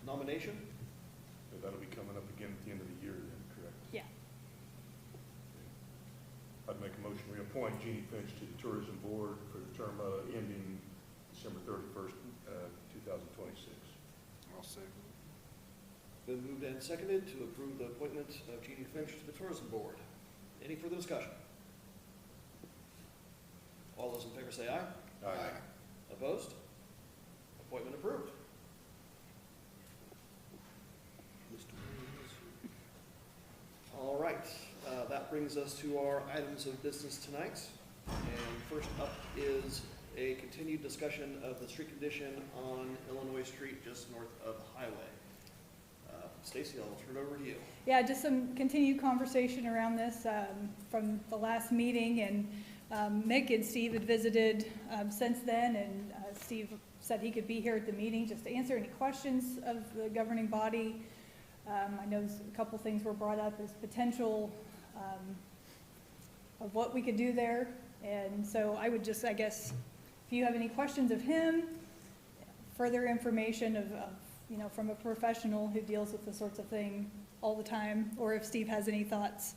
nomination? So that'll be coming up again at the end of the year then, correct? Yeah. I'd make a motion to reappoint Jeannie Finch to the Tourism Board for the term ending December 31st, 2026. I'll second. Been moved and seconded to approve the appointment of Jeannie Finch to the Tourism Board. Any further discussion? All those in favor say aye. Aye. Opposed? Appointment approved. All right, that brings us to our items of business tonight. And first up is a continued discussion of the street condition on Illinois Street just north of the highway. Stacy, I'll turn it over to you. Yeah, just some continued conversation around this from the last meeting, and Mick and Steve had visited since then, and Steve said he could be here at the meeting just to answer any questions of the governing body. I know a couple things were brought up as potential of what we could do there, and so I would just, I guess, if you have any questions of him, further information of you know, from a professional who deals with this sorts of thing all the time, or if Steve has any thoughts,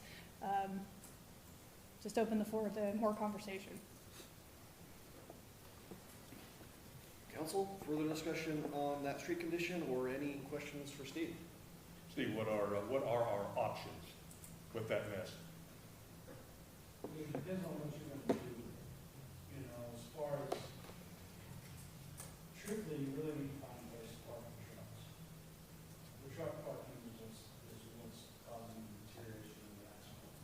just open the floor to more conversation. Council, further discussion on that street condition or any questions for Steve? Steve, what are our options with that mess? It depends on what you're gonna do, you know, as far as, truthfully, you really need to find a place to park the trucks. The truck parking is what's causing the deterioration of the asphalt.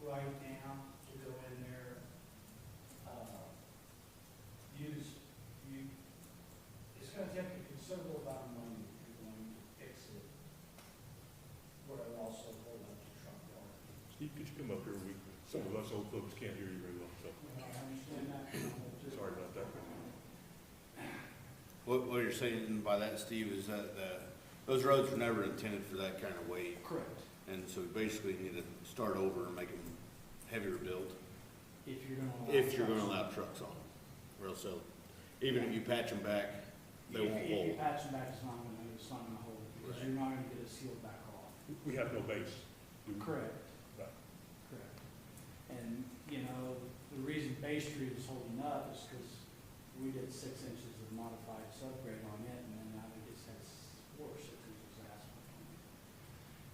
Right now, to go in there, it's gonna take a considerable amount of money if you're going to fix it, where it also hold up the truck parking. Steve, could you come up here? Some of us old folks can't hear you very well, so I understand that. sorry about that. What you're saying by that, Steve, is that those roads were never intended for that kind of weight, Correct. and so we basically need to start over and make them heavier built If you're gonna allow. if you're trucks. gonna allow trucks on them. Or else they'll, even if you patch them back, they won't If you hold. patch them back, it's not gonna hold, because Right. you're not gonna get it sealed back off. We have no base. do we? Correct. Right. Correct. And, you know, the reason Bay Street is holding up is because we did 6 inches of modified subgrade on it, and then now it just has 4 or 6 inches of asphalt on it.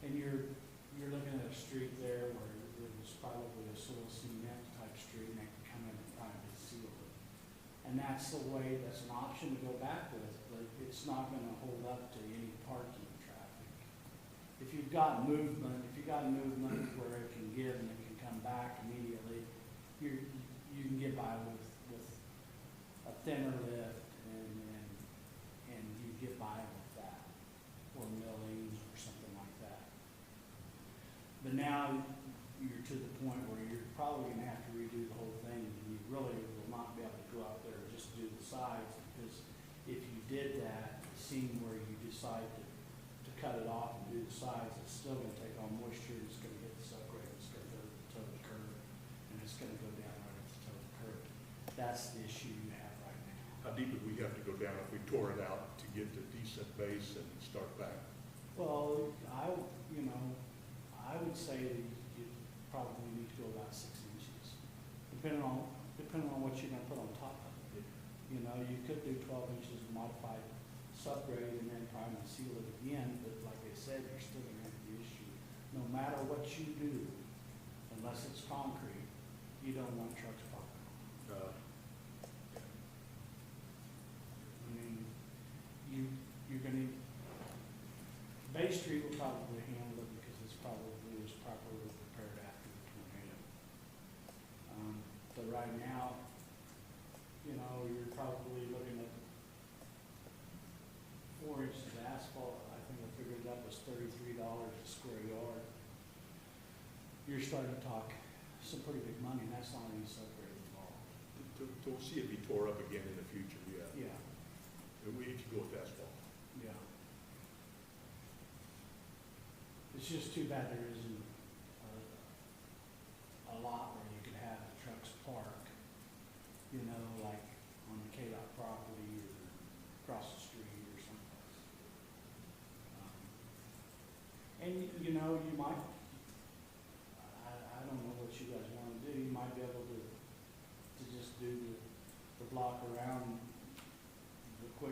And you're looking at a street there where it was probably a soil cement type street, and they can come in and try and seal it. And that's the way, that's an option to go back with, but it's not gonna hold up to any parking traffic. If you've got movement where it can give and it can come back immediately, you can get by with a thinner lift and you get by with that, or milling or something like that. But now you're to the point where you're probably gonna have to redo the whole thing, and you really will not be able to go out there and just do the sides, because if you did that, it seemed where you decide to cut it off and do the sides, it's still gonna take on moisture, it's gonna hit the subgrade, it's gonna go to the toe of the curb, and it's gonna go down right at the toe of the curb. That's the issue you have right now. How deep would we have to go down if we tore it out to get to decent base and start back? Well, I would say that you probably need to go about 6 inches, depending on what you're gonna put on top of it. You know, you could do 12 inches of modified subgrade and then try and seal it again, but like I said, you're still gonna have the issue. No matter what you do, unless it's concrete, you don't want trucks parking. I mean, you're gonna, Bay Street will probably handle it because it's probably was properly prepared after the tornado. But right now, you know, you're probably looking at 4 inches of asphalt. I think I figured that was $33 a square yard. You're starting to talk some pretty big money, and that's not any subgrade involved. To see it be tore up again in the future, yeah. Yeah, We need to go with asphalt. yeah. It's just too bad there isn't a lot where you could have the trucks park, you know, like on the KDOT property or across the street.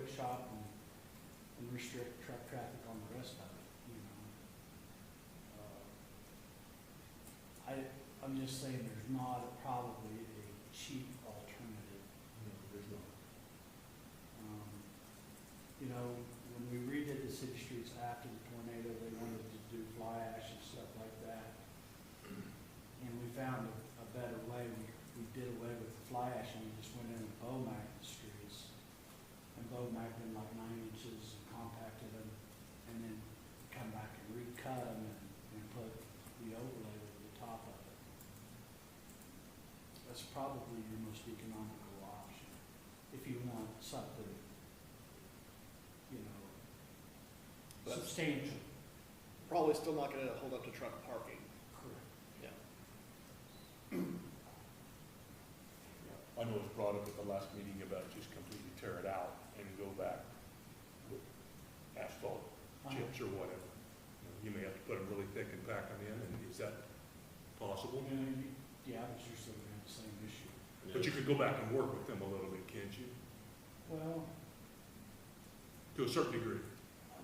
quick shop and restrict truck traffic on the rest of it, you know. I'm just saying there's not probably a cheap alternative. No, there's not. You know, when we redid the city streets after the tornado, they wanted to do fly ash and stuff like that. And we found a better way. We did away with the fly ash and we just went in and Bomac the streets. And Bomac them like 9 inches and compacted them and then come back and recut them and put the overlay over the top of it. That's probably your most economical option if you want something, you know, That's- substantial. Probably still not gonna hold up to truck parking. Correct. Yeah. I know it was brought up at the last meeting about just completely tear it out and go back with asphalt chips or whatever. You may have to put them really thick and pack them in, and is that possible? Yeah, but you're still gonna have the same issue. But you could go back and work with them a little bit, can't you? Well, To a certain degree.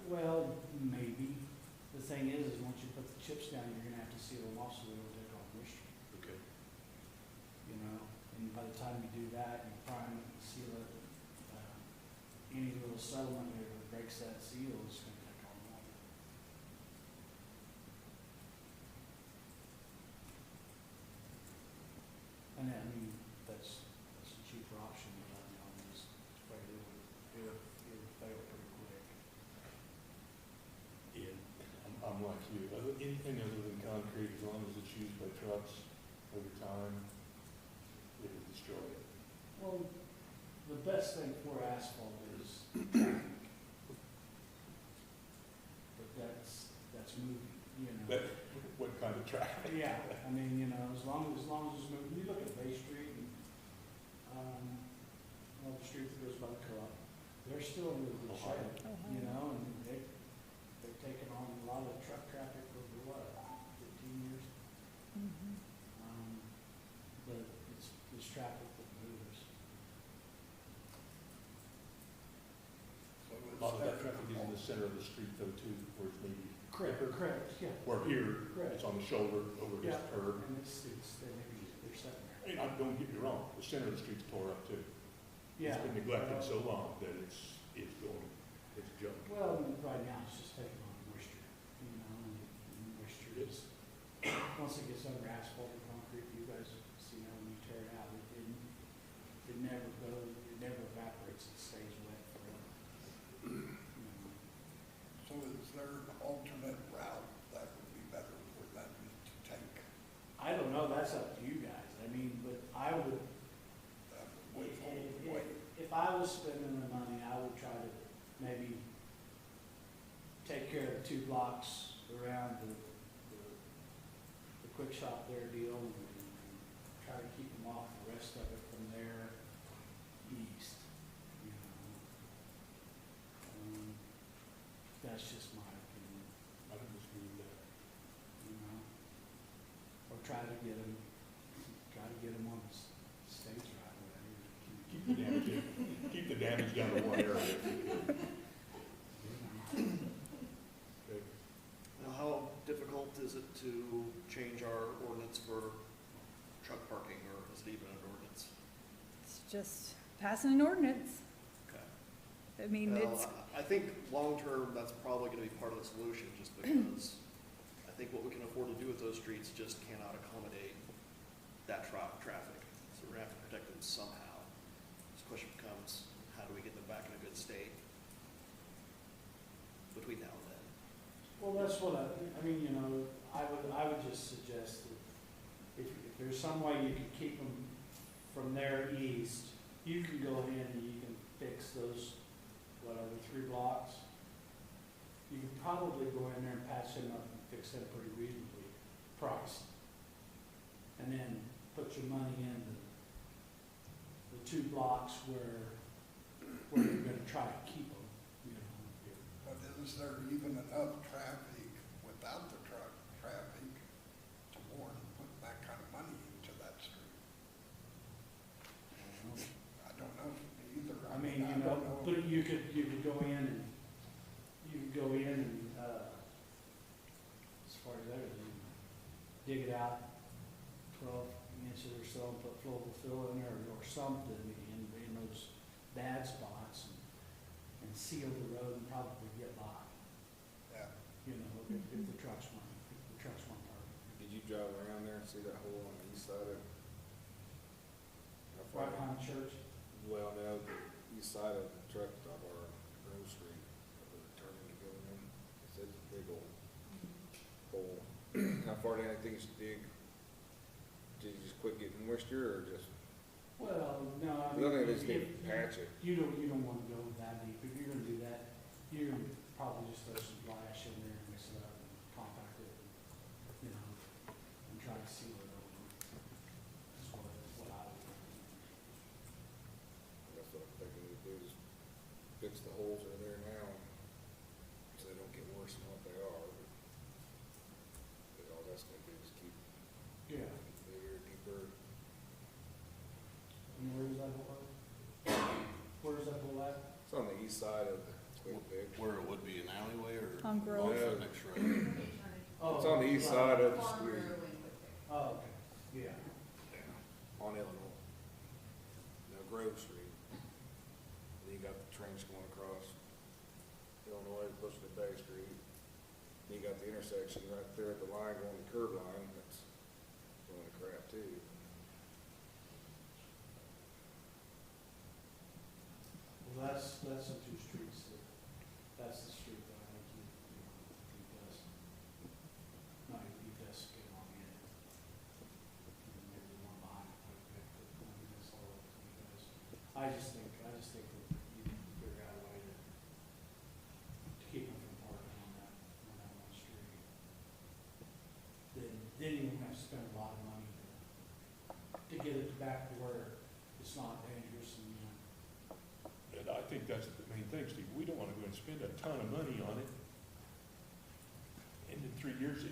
maybe. The thing is once you put the chips down, you're gonna have to seal them off so they don't take all moisture, Okay. you know? And by the time you do that, you prime it and seal it, any little settlement that breaks that seal is gonna take all the water. And I mean, that's a cheaper option, but I mean, I'm just afraid it would fail pretty quick. Yeah, I'm like you. Anything other than concrete, as long as it's used by trucks over time, it would destroy it. Well, the best thing for asphalt is traffic. But that's moving, you know. But what kind of traffic? Yeah, I mean, you know, as long as it's moving, you look at Bay Street and, well, the street that goes by the co-op, they're still in really good shape, you know, and they've taken on a lot of truck traffic over what, 15 years? But it's traffic that moves. A lot of that traffic is in the center of the street though too, where it's maybe Correct, yeah. where here, Correct. it's on the shoulder over this Yeah. curb. And they're sitting there. And don't get me wrong, the center of the street's tore up too. Yeah. It's been neglected so long that it's junk. Well, right now, it's just taking on moisture, you know, and moisture is, once it gets under asphalt or concrete, you guys see now when you tear it out, it never evaporates, it stays wet forever. You know. So is there an alternate route that would be better for them to take? I don't know, that's up to you guys, I mean, but I would, if I was spending the money, I would try to maybe take care of the 2 blocks around the quick shop there deal and try to keep them off the rest of it from there east, you know. That's just my opinion, I don't disagree with that. you know. Or try to get them on the stage right away. Keep the damage down to one area if you could. Okay. Now, how difficult is it to change our ordinance for truck parking, or is it even an ordinance? It's just passing an ordinance. Okay. I mean, Well, it's, I think long-term, that's probably gonna be part of the solution, just because I think what we can afford to do with those streets just cannot accommodate that traffic. So we're gonna have to protect them somehow. This question becomes, how do we get them back in a good state between now and then? Well, that's what I mean, you know, I would just suggest that if there's some way you can keep them from there east, you can go in and you can fix those, whatever, 3 blocks. You can probably go in there and patch them up and fix them pretty reasonably priced. And then put your money in the 2 blocks where you're gonna try to keep them, you know. But is there even enough traffic without the truck traffic to warrant putting that kind of money into that street? I don't know either. I mean, you I don't know, but you could go in and, as far as everything, dig it out 12 inches or so, and put flowable fill in there or something in those bad spots and seal the road and probably get by, Yeah. you know, if the trucks weren't parked. Did you drive around there and see that hole on the east side of? How far- Right behind the church. Well, no, the east side of the truck stop or Grove Street, where they're turning to go in, it's a big old hole. How far do you think you should dig? Did you just quit getting moisture or just, Well, no, I the mean. only thing is if- to patch it? You don't wanna go that deep. If you're gonna do that, you're gonna probably just throw some fly ash in there and mix it up and compact it, you know, and try to seal it over. That's what I would do. That's what I'm thinking to do is fix the holes that are there now, so they don't get worse than what they are. But all that's gonna do is keep Yeah. bigger, deeper. And where's that hole at? Where's that hole at? It's on the east side of the Quick Fix. Where it would be an alleyway or? On Grove. Off the next road? It's on the east side of the street, Oh, okay, yeah. on Illinois. No, Grove Street. Then you got the trench going across Illinois, pushing to Bay Street. Then you got the intersection right there at the line going to curb line, that's going to crap too. Well, that's the two streets that's the street that I think he does. No, he does get on in. And maybe the one behind it, I mean, that's all up to you guys. I just think that you need to figure out a way to keep them from parking on that one street. Then you won't have to spend a lot of money to get it back to where it's not dangerous and, you know. And I think that's the main thing, Steve. We don't wanna go and spend a ton of money on it. And in 3 years,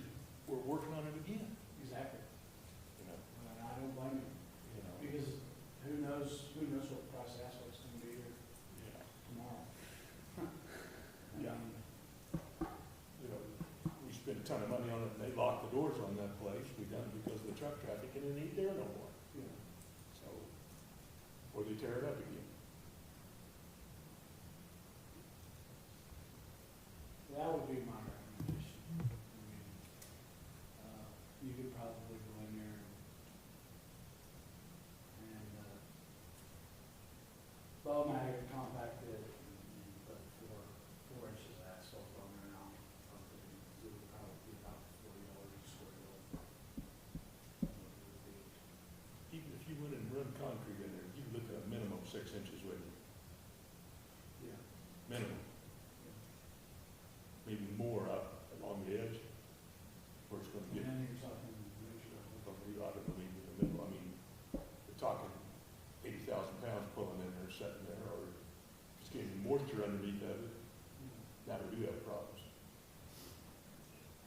we're working on it again, Exactly. you know, And I don't blame you, you know. because who knows what the price of asphalt's gonna be here Yeah. tomorrow. Yeah. You know, we spent a ton of money on it, and they locked the doors on that place. We done it because of the truck traffic, and it ain't there no more. Yeah. So, or they tear it up again. That would be my recommendation. I mean, you could probably go in there and, bow mag it, compact it, and put 4 inches of asphalt on there now. It would probably be about $40 a square foot. Even if you went and run concrete in there, you look at a minimum 6 inches with it, Yeah. minimum. Maybe more up along the edge, where it's gonna And get, then you're talking major. I don't know, maybe in the middle. I mean, we're talking 80,000 pounds pulling in there, sitting there, or if it's getting moisture underneath of it, now we do have problems.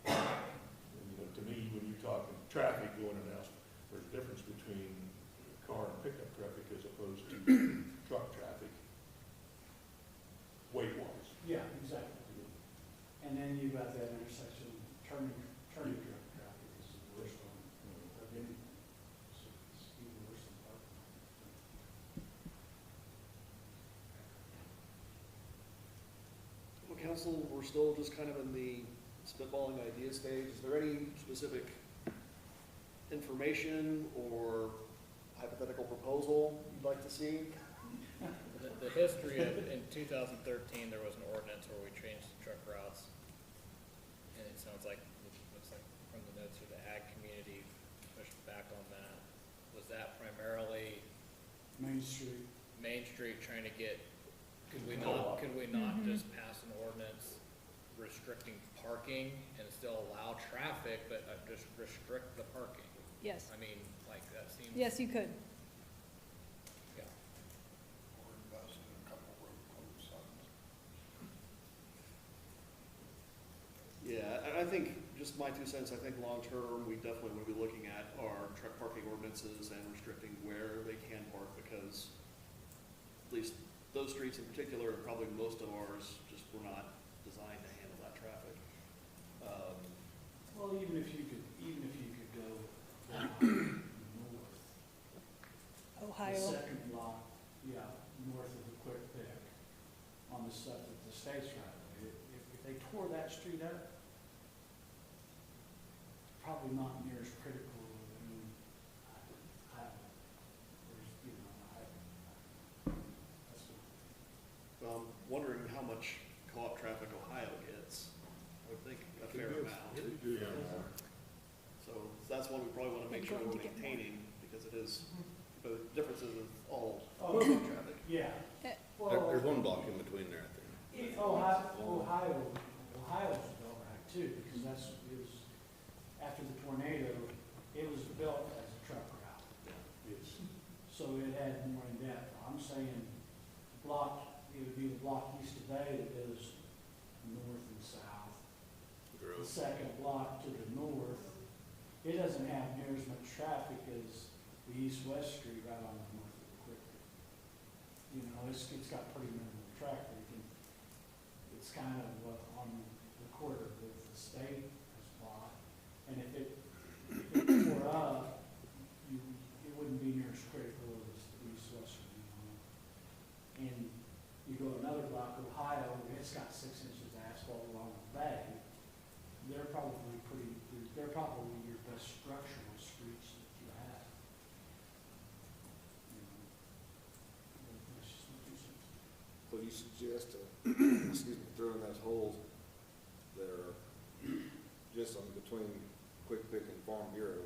And, you know, to me, when you're talking traffic going in and out, there's a difference between car and pickup traffic as opposed to truck traffic, weight-wise. Yeah, exactly. And then you've got that intersection, turning truck traffic is the worst one of anything. So it's even worse than parking. Well, council, we're still just kind of in the spitballing idea stage. Is there any specific information or hypothetical proposal you'd like to see? The history of, in 2013, there was an ordinance where we changed the truck routes. And it sounds like, it looks like from the notes here, the ag community pushed back on that. Was that primarily Main Street. Main Street trying to get, could we not just pass an ordinance restricting parking and still allow traffic, but just restrict the parking? Yes, I mean, like, that seems. yes, you could. Yeah. Or invest in a couple road closed signs. Yeah, and I think, just my 2 cents, I think long-term, we definitely would be looking at our truck parking ordinances and restricting where they can park, because at least those streets in particular, and probably most of ours, just were not designed to handle that traffic. Well, even if you could go north. Ohio. The second block, yeah, north of the Quick Pick, on the stuff that the state's right away. If they tore that street up, probably not near as critical, I mean, there's, you know, that's what. Well, I'm wondering how much co-op traffic Ohio gets. I would think a fair amount. So that's one we probably want to make sure They're we're going to get more. maintaining, because it is, the differences of all Oh, co-op traffic. Yeah. Eh. There's one block in between there, I think. Ohio's built right too, because it was, after the tornado, it was built as a truck route. Yes. So it had more in depth. I'm saying it would be the block east of Bay that goes north and south. The second block to the north, it doesn't have near as much traffic as the east-west street right on the north of the Quick. You know, it's got pretty minimal traffic, and it's kind of on the corridor that the state has bought. And if it tore up, it wouldn't be near as critical as the east-west street. And you go another block, Ohio, it's got 6 inches of asphalt along the bay. They're probably your best structural streets that you have. You know, that's just my 2 cents. What do you suggest, excuse me, throwing those holes that are just on between Quick Pick and Farm Bureau?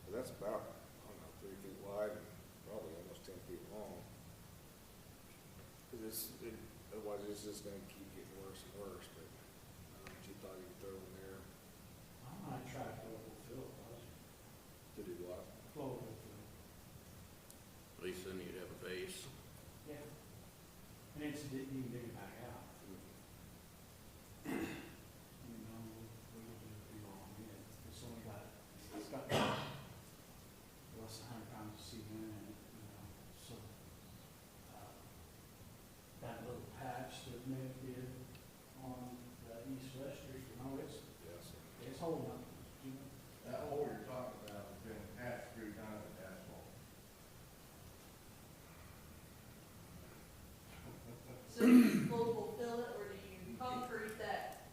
Well, that's about, I don't know, 3 feet wide and probably almost 10 feet long. Because otherwise it's just gonna keep getting worse and worse, but I don't know what you thought you'd throw in there I might try flowable fill, to do what? flowable fill. At least then you'd have a base. Yeah. And you can dig it back out. You know, we will do it long, it's only it's got less than 100 pounds of cement in it, you know, so, that little patch that Nick did on the east-west street, you know, Yes. it's holding up, you know. That hole you're talking about has been patched 3 times with asphalt. So do you flowable fill it, or do you concrete that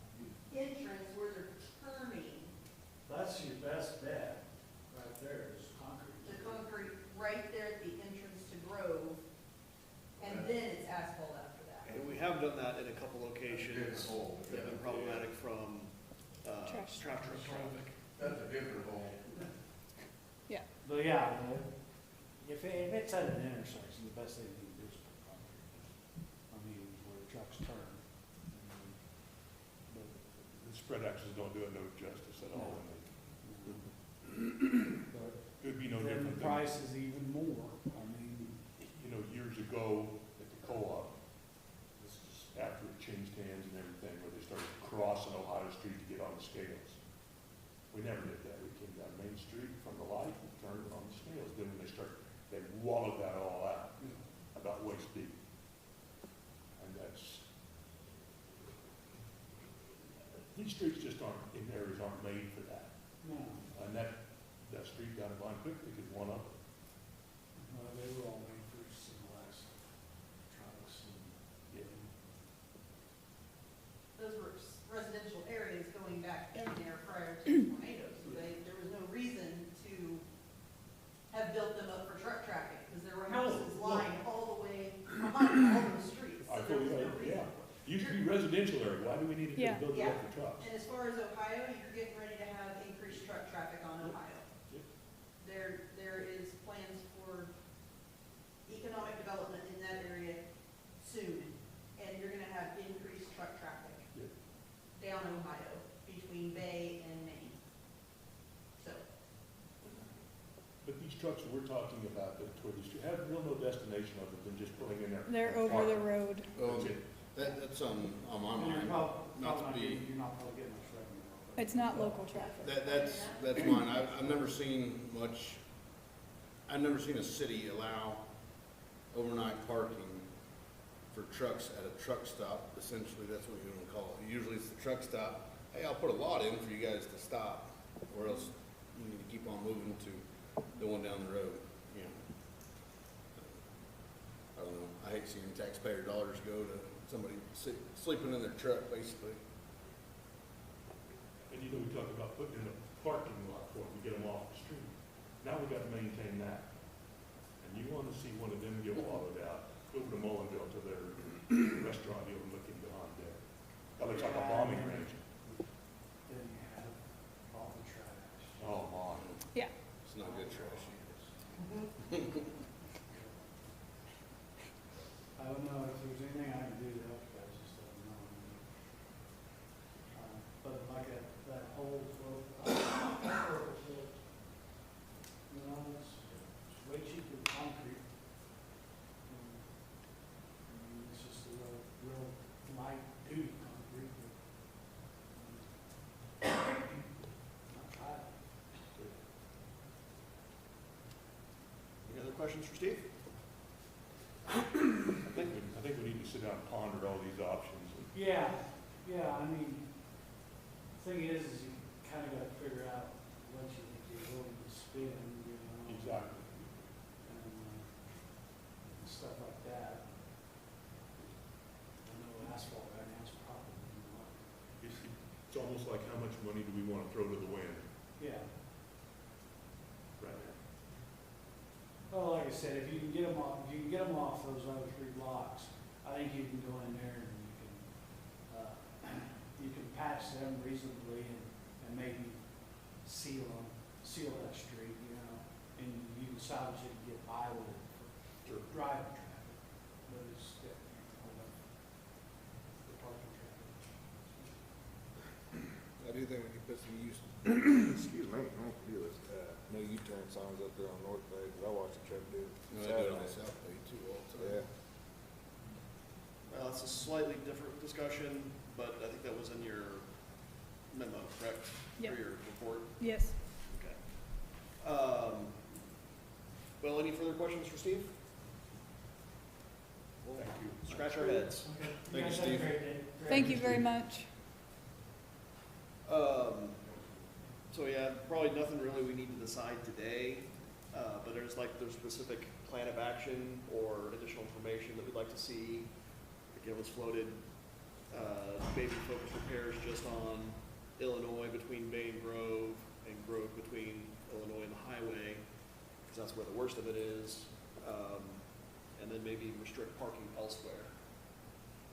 entrance where they're turning, That's your best bet, right there, is concrete. the concrete right there at the entrance to Grove, and then it's asphalt after that? And we have done that in a couple locations hole. that have been problematic from, Trash. trash truck traffic. That's a different hole. Yeah. But yeah, if it's at an intersection, the best thing you can do is put concrete. I mean, where the trucks turn. But, The spread axes don't do it no justice at all. And but it would be no then different the than, price is even more. I mean, you know, years ago at the co-op, this is after it changed hands and everything, where they started crossing Ohio Street to get on the scales. We never did that. We came down Main Street from the light and turned on the scales. Then when they wallowed that all out about waist deep. And these streets just in areas aren't made for that. no, And that street down in Vine Quick Pick is one of them. they were all made for single axle trucks and. Those were residential areas going back in there prior to the tornado, so there was no reason to have built them up for truck traffic, because there were houses lying all the way behind all those streets, I so there was no totally, reason. Used to be residential area. Why do we need to Yeah. build it Yeah. up for trucks? And as far as Ohio, you're getting ready to have increased truck traffic on Ohio. Yep. There is plans for economic development in that area soon, and you're gonna have increased truck traffic Yep. down Ohio, between Bay and Maine. So, But these trucks that we're talking about that toward these, have real no destination other than just pulling in there. They're over the road. Well, That's it. that's on my And you're mind, probably not to not be, getting, you're not probably getting much revenue off of it. It's not local traffic. that's mine. I've never seen I've never seen a city allow overnight parking for trucks at a truck stop, essentially, that's what you want to call it. Usually it's the truck stop, hey, I'll put a lot in for you guys to stop, or else you need to keep on moving to the one down the road, you know. I don't know, I hate seeing taxpayer dollars go to somebody sleeping in their truck, basically. And you know, we talk about putting in a parking lot for them to get them off the street. Now we gotta maintain that. And you wanna see one of them get wallowed out, go over to Mullenville to their restaurant, you'll look behind there. That looks like a bombing range. Then you have all the trash. Oh, my. Yeah. It's not good trash. I don't know if there's anything I can do to help you guys, just let me know. But like that whole, you know, it's way cheaper than concrete. I mean, it's just a real light duty concrete. Not bad. Any other questions for Steve? I think we need to sit down and ponder all these options. Yeah, I mean, the thing is you kind of got to figure out what you think you're willing to spend, you know. Exactly. And stuff like that. I know asphalt right now is probably not. It's almost like how much money do we want to throw to the wind Yeah. right now? Well, like I said, if you can get them off, those other 3 blocks, I think you can go in there and you can patch them reasonably and maybe seal that street, you know, and you can salvage it and get by with it for driving traffic, but it's definitely hold up the parking traffic. I do think we could put some use, excuse me, no U-turn signs up there on North Bay, 'cause I watch the truck do it. You know, they do it on South Bay too all the time. Yeah. Well, it's a slightly different discussion, but I think that was in your memo, correct? Yep. Or your report? Yes. Okay. Well, any further questions for Steve? Thank you. Scratch our heads. Okay. Thank you, guys have a Steve. great day. Thank you very much. So yeah, probably nothing really we need to decide today, but there's specific plan of action or additional information that we'd like to see. Again, was floated, maybe focus repairs just on Illinois between Bay and Grove between Illinois and the highway, because that's where the worst of it is, and then maybe restrict parking elsewhere.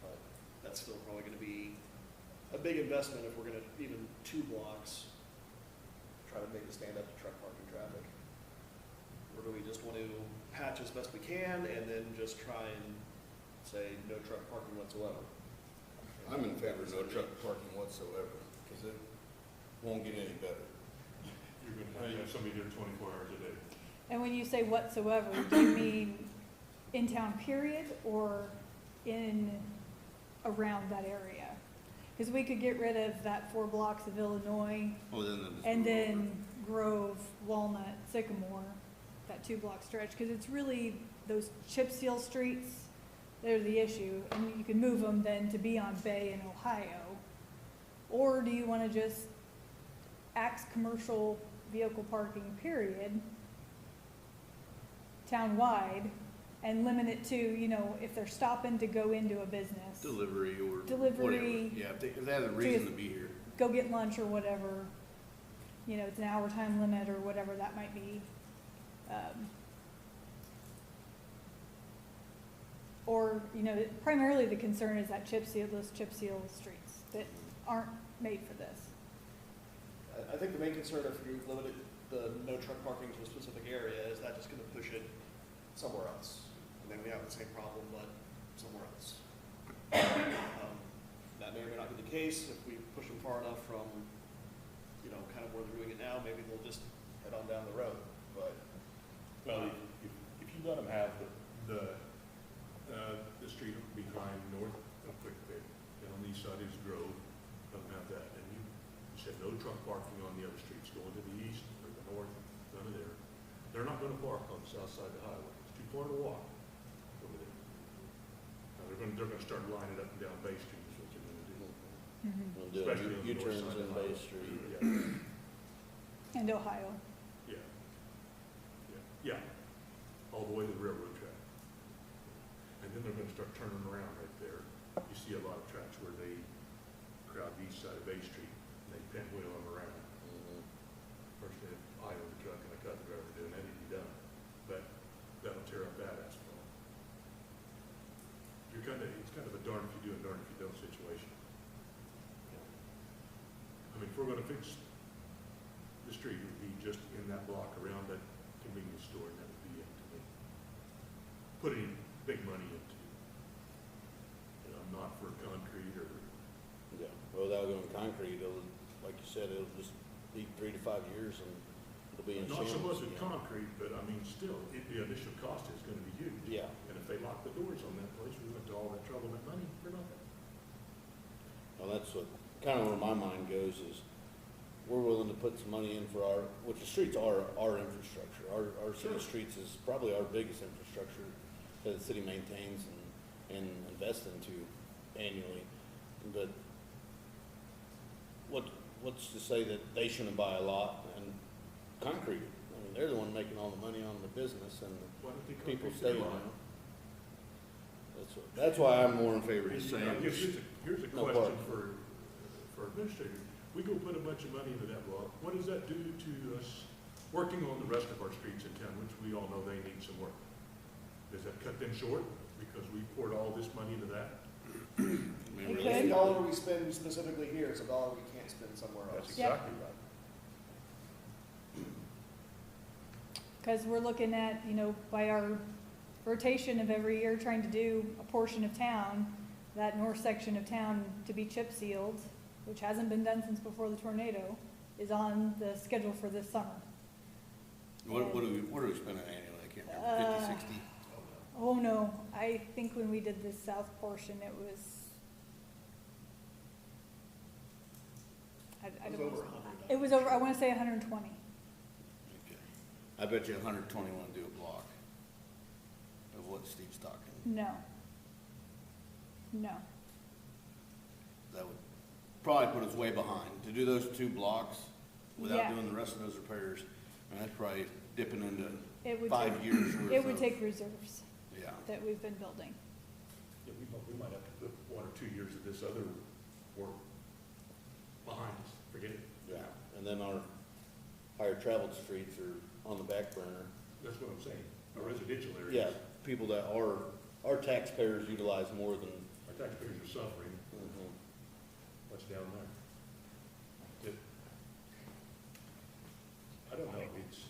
But that's still probably gonna be a big investment if we're gonna, even 2 blocks, try to make it stand up to truck parking traffic. Or do we just want to patch as best we can and then just try and say no truck parking whatsoever? I'm in favor of no truck parking whatsoever, because it won't get any better. You're gonna have somebody there 24 hours a day. And when you say whatsoever, do you mean in town period or in around that area? Because we could get rid of that 4 blocks of Illinois Well, then just and move then Grove, Walnut, Sycamore, that 2-block stretch, because it's really those chip seal streets, they're the issue, and you can move them then to be on Bay and Ohio. Or do you want to just axe commercial vehicle parking period, townwide, and limit it to, you know, if they're stopping to go into a business, delivery or Delivery. whatever. Yeah, if they have a reason to be here. go get lunch or whatever, you know, it's an hour time limit or whatever that might be. Or, you know, primarily the concern is that those chip seal streets that aren't made for this. I think the main concern if you limited the no truck parking to a specific area is that just gonna push it somewhere else. And then we have the same problem, but somewhere else. That may or may not be the case. If we push them far enough from, you know, kind of where they're doing it now, maybe they'll just head on down the road. But Well, if you let them have the street behind north of Quick Pick, and on the east side is Grove, let them have that, and you said no truck parking on the other streets, going to the east or the north, none of there. They're not gonna park on the south side of the highway, it's too far to walk over there. Now, they're gonna start lining up and down Bay Street is what they're gonna do. Mhm. We'll do Especially on the north U-turns side in of the Bay highway. Street. Yeah, And Ohio. yeah, yeah, all the way to the railroad track. And then they're gonna start turning around right there. You see a lot of tracks where they crowd the east side of Bay Street, and they pinwheel them around. Mhm. First they idle the truck and a cut the driver doing that, he'd be done. But that'll tear up that asphalt. It's kind of a darn if you do and darn if you don't situation. I mean, if we're gonna fix the street, it would be just in that block around that convenience store, and that would be it to me. Putting big money into, not for concrete or, Yeah, well, without going concrete, it'll, like you said, it'll just be 3 to 5 years and it'll be in not so shambles much with again. concrete, but I mean, still, the initial cost is gonna be huge. Yeah. And if they lock the doors on that place, we went to all that trouble and money for nothing. Well, that's what, kind of where my mind goes is, we're willing to put some money in for our, which the streets are our infrastructure. Our city Sure. streets is probably our biggest infrastructure that the city maintains and invests into annually. But what's to say that they shouldn't buy a lot and concrete it? I mean, they're the one making all the money on the business and Why don't they people concrete stay, their you line? know? That's why I'm more in favor of And, saying. here's a no question parking. for administrators. We go put a bunch of money into that block, what does that do to us working on the rest of our streets in town, which we all know they need some work? Does that cut them short because we poured all this money into that? I mean, It Every could. dollar we spend specifically here is a dollar we can't spend somewhere else. That's Yep. exactly right. Because we're looking at, by our rotation of every year, trying to do a portion of town, that north section of town to be chip sealed, which hasn't been done since before the tornado, is on the schedule for this summer. What are we spending annually? I can't remember, 50, 60? Oh, no, I think when we did this south portion, it was, I It was don't, over 100. it was over, I want to say 120. Okay. I bet you 120 want to do a block of what Steve's talking. No. No. That would probably put us way behind. To do those 2 blocks without Yeah. doing the rest of those repairs, and that's probably dipping into It would 5 take, years worth it would of- take reserves Yeah. that we've been building. Yeah, we might have to put 1 or 2 years of this other work behind us, forget it. Yeah, and then our higher traveled streets are on the back burner. That's what I'm saying, our residential areas. Yeah, people that our taxpayers utilize more than. Our taxpayers are suffering, what's down there? I don't know, it's,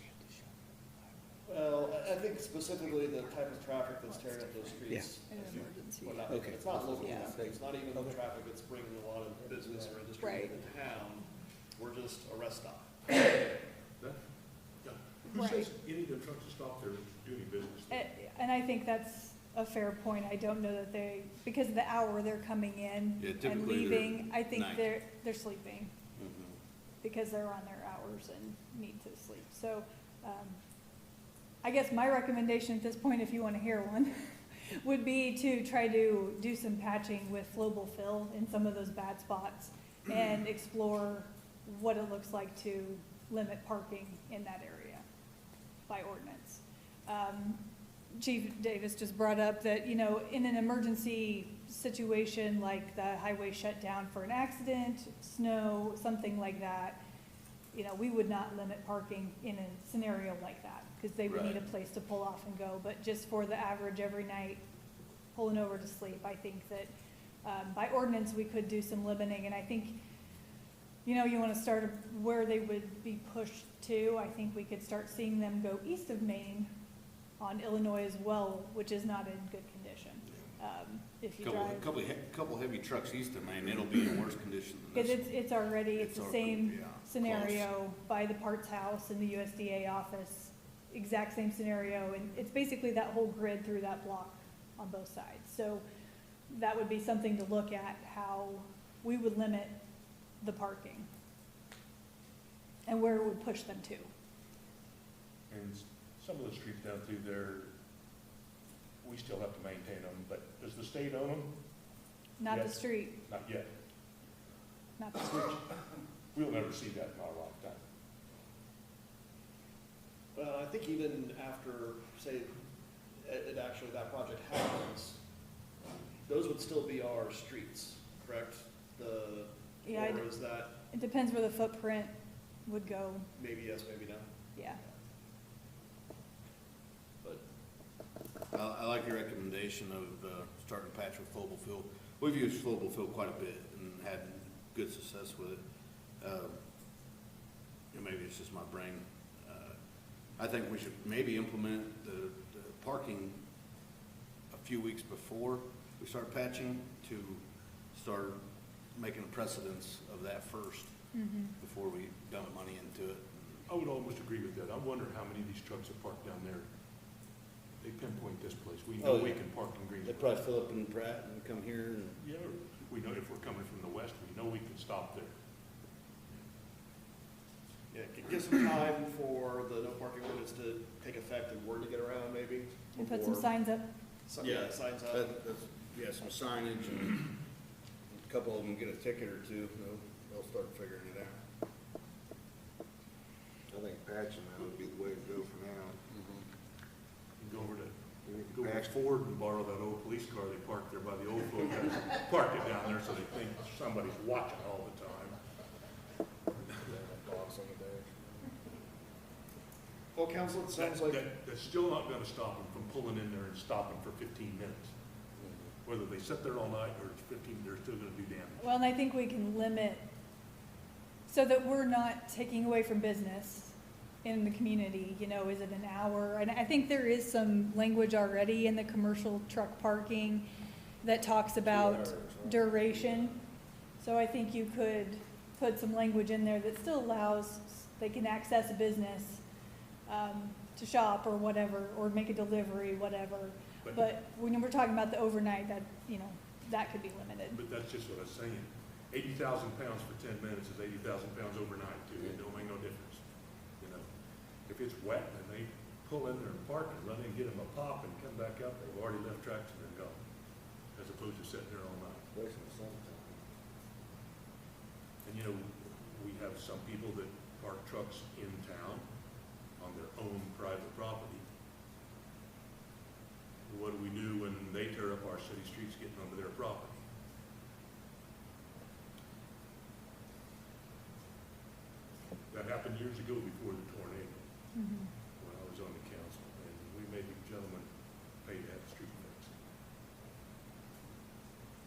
Well, I think specifically the type of traffic that's tearing up those streets. Well, not- Okay. It's not local Yeah. traffic, it's not even the traffic that's bringing a lot of business or industry Right. into town. We're just a rest stop. that, yeah, who Right. says any of the trucks will stop there and do any business there? And I think that's a fair point. I don't know that they, because of the hour they're coming in Yeah, and typically they're leaving, I think night. they're sleeping because they're on their hours and need to sleep. So, I guess my recommendation at this point, if you want to hear one, would be to try to do some patching with flowable fill in some of those bad spots and explore what it looks like to limit parking in that area by ordinance. Chief Davis just brought up that, in an emergency situation like the highway shut down for an accident, snow, something like that, we would not limit parking in a scenario like that, because they would need a Right. place to pull off and go. But just for the average every night, pulling over to sleep, I think that, by ordinance, we could do some limiting, and I think, you wanna start where they would be pushed to. I think we could start seeing them go east of Maine on Illinois as well, which is not in good condition. If you drive. Couple heavy trucks east of Maine, it'll be in worse condition than Because this. it's already, it's the same yeah, scenario by the parts house and the USDA office, exact same scenario, and it's basically that whole grid through that block on both sides. So that would be something to look at, how we would limit the parking and where it would push them to. And some of the streets down through there, we still have to maintain them, but does the state own them? Not the Yes. street, Not yet. not the street. We'll never see that in our lifetime. Well, I think even after, say, actually that project happens, those would still be our streets, correct? Yeah, Or is that it depends where the footprint would go, maybe yes, maybe no? yeah. But I like your recommendation of, starting to patch with flowable fill. We've used flowable fill quite a bit and had good success with it. And maybe it's just my brain. I think we should maybe implement the parking a few weeks before we start patching to start making a precedence of that first before we dump money into it. I would almost agree with that. I wonder how many of these trucks are parked down there. They pinpoint this place. We know Oh, we yeah. can park in They Greensburg. probably fill up in Pratt and come here and. Yeah, we know if we're coming from the west, we know we can stop there. yeah, give some time for the no parking ordinance to take effect and word to get around maybe. And put some before- signs up. Yeah, signs up. Yeah, some signage and a couple of them get a ticket or two, they'll start figuring it out. I think patching that would be the way to go for now. You go over to, We need to go over patch to Ford and borrow that old police car they parked there by the old folk. Park it down there so they think somebody's watching all the time. that box on the dash. Well, council, it sounds like, That's still not gonna stop them from pulling in there and stopping for 15 minutes. Whether they sit there all night or it's 15, they're still gonna do damage. Well, and I think we can limit, so that we're not taking away from business in the community, you know, is it an hour? And I think there is some language already in the commercial truck parking that talks about hours, right? duration. So I think you could put some language in there that still allows, they can access a business, to shop or whatever, or make a delivery, whatever. But when we're talking about the overnight, that, you know, that could be limited. But that's just what I was saying. 80,000 pounds for 10 minutes is 80,000 pounds overnight too. It don't make no difference. You know, if it's wet and they pull in there and park and run in, get them a pop and come back out, they've already left tracks and they're gone. As opposed to sitting there all night. Especially in the summertime. And you know, we have some people that park trucks in town on their own private property. What do we do when they tear up our city streets getting onto their property? That happened years ago before the tornado, Mhm. when I was on the council, and we made the gentleman pay to have the street fixed.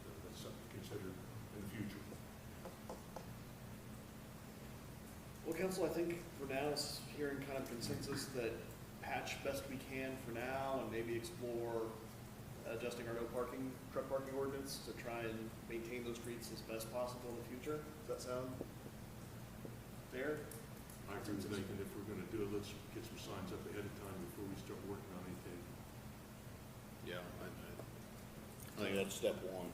So that's something to consider in the future. well, council, I think for now, is hearing kind of consensus that patch best we can for now and maybe explore adjusting our no parking, truck parking ordinance to try and maintain those streets as best possible in the future. Does that sound fair? I agree with Nathan, if we're gonna do it, let's get some signs up ahead of time before we start working on anything. Yeah, I think that's step one.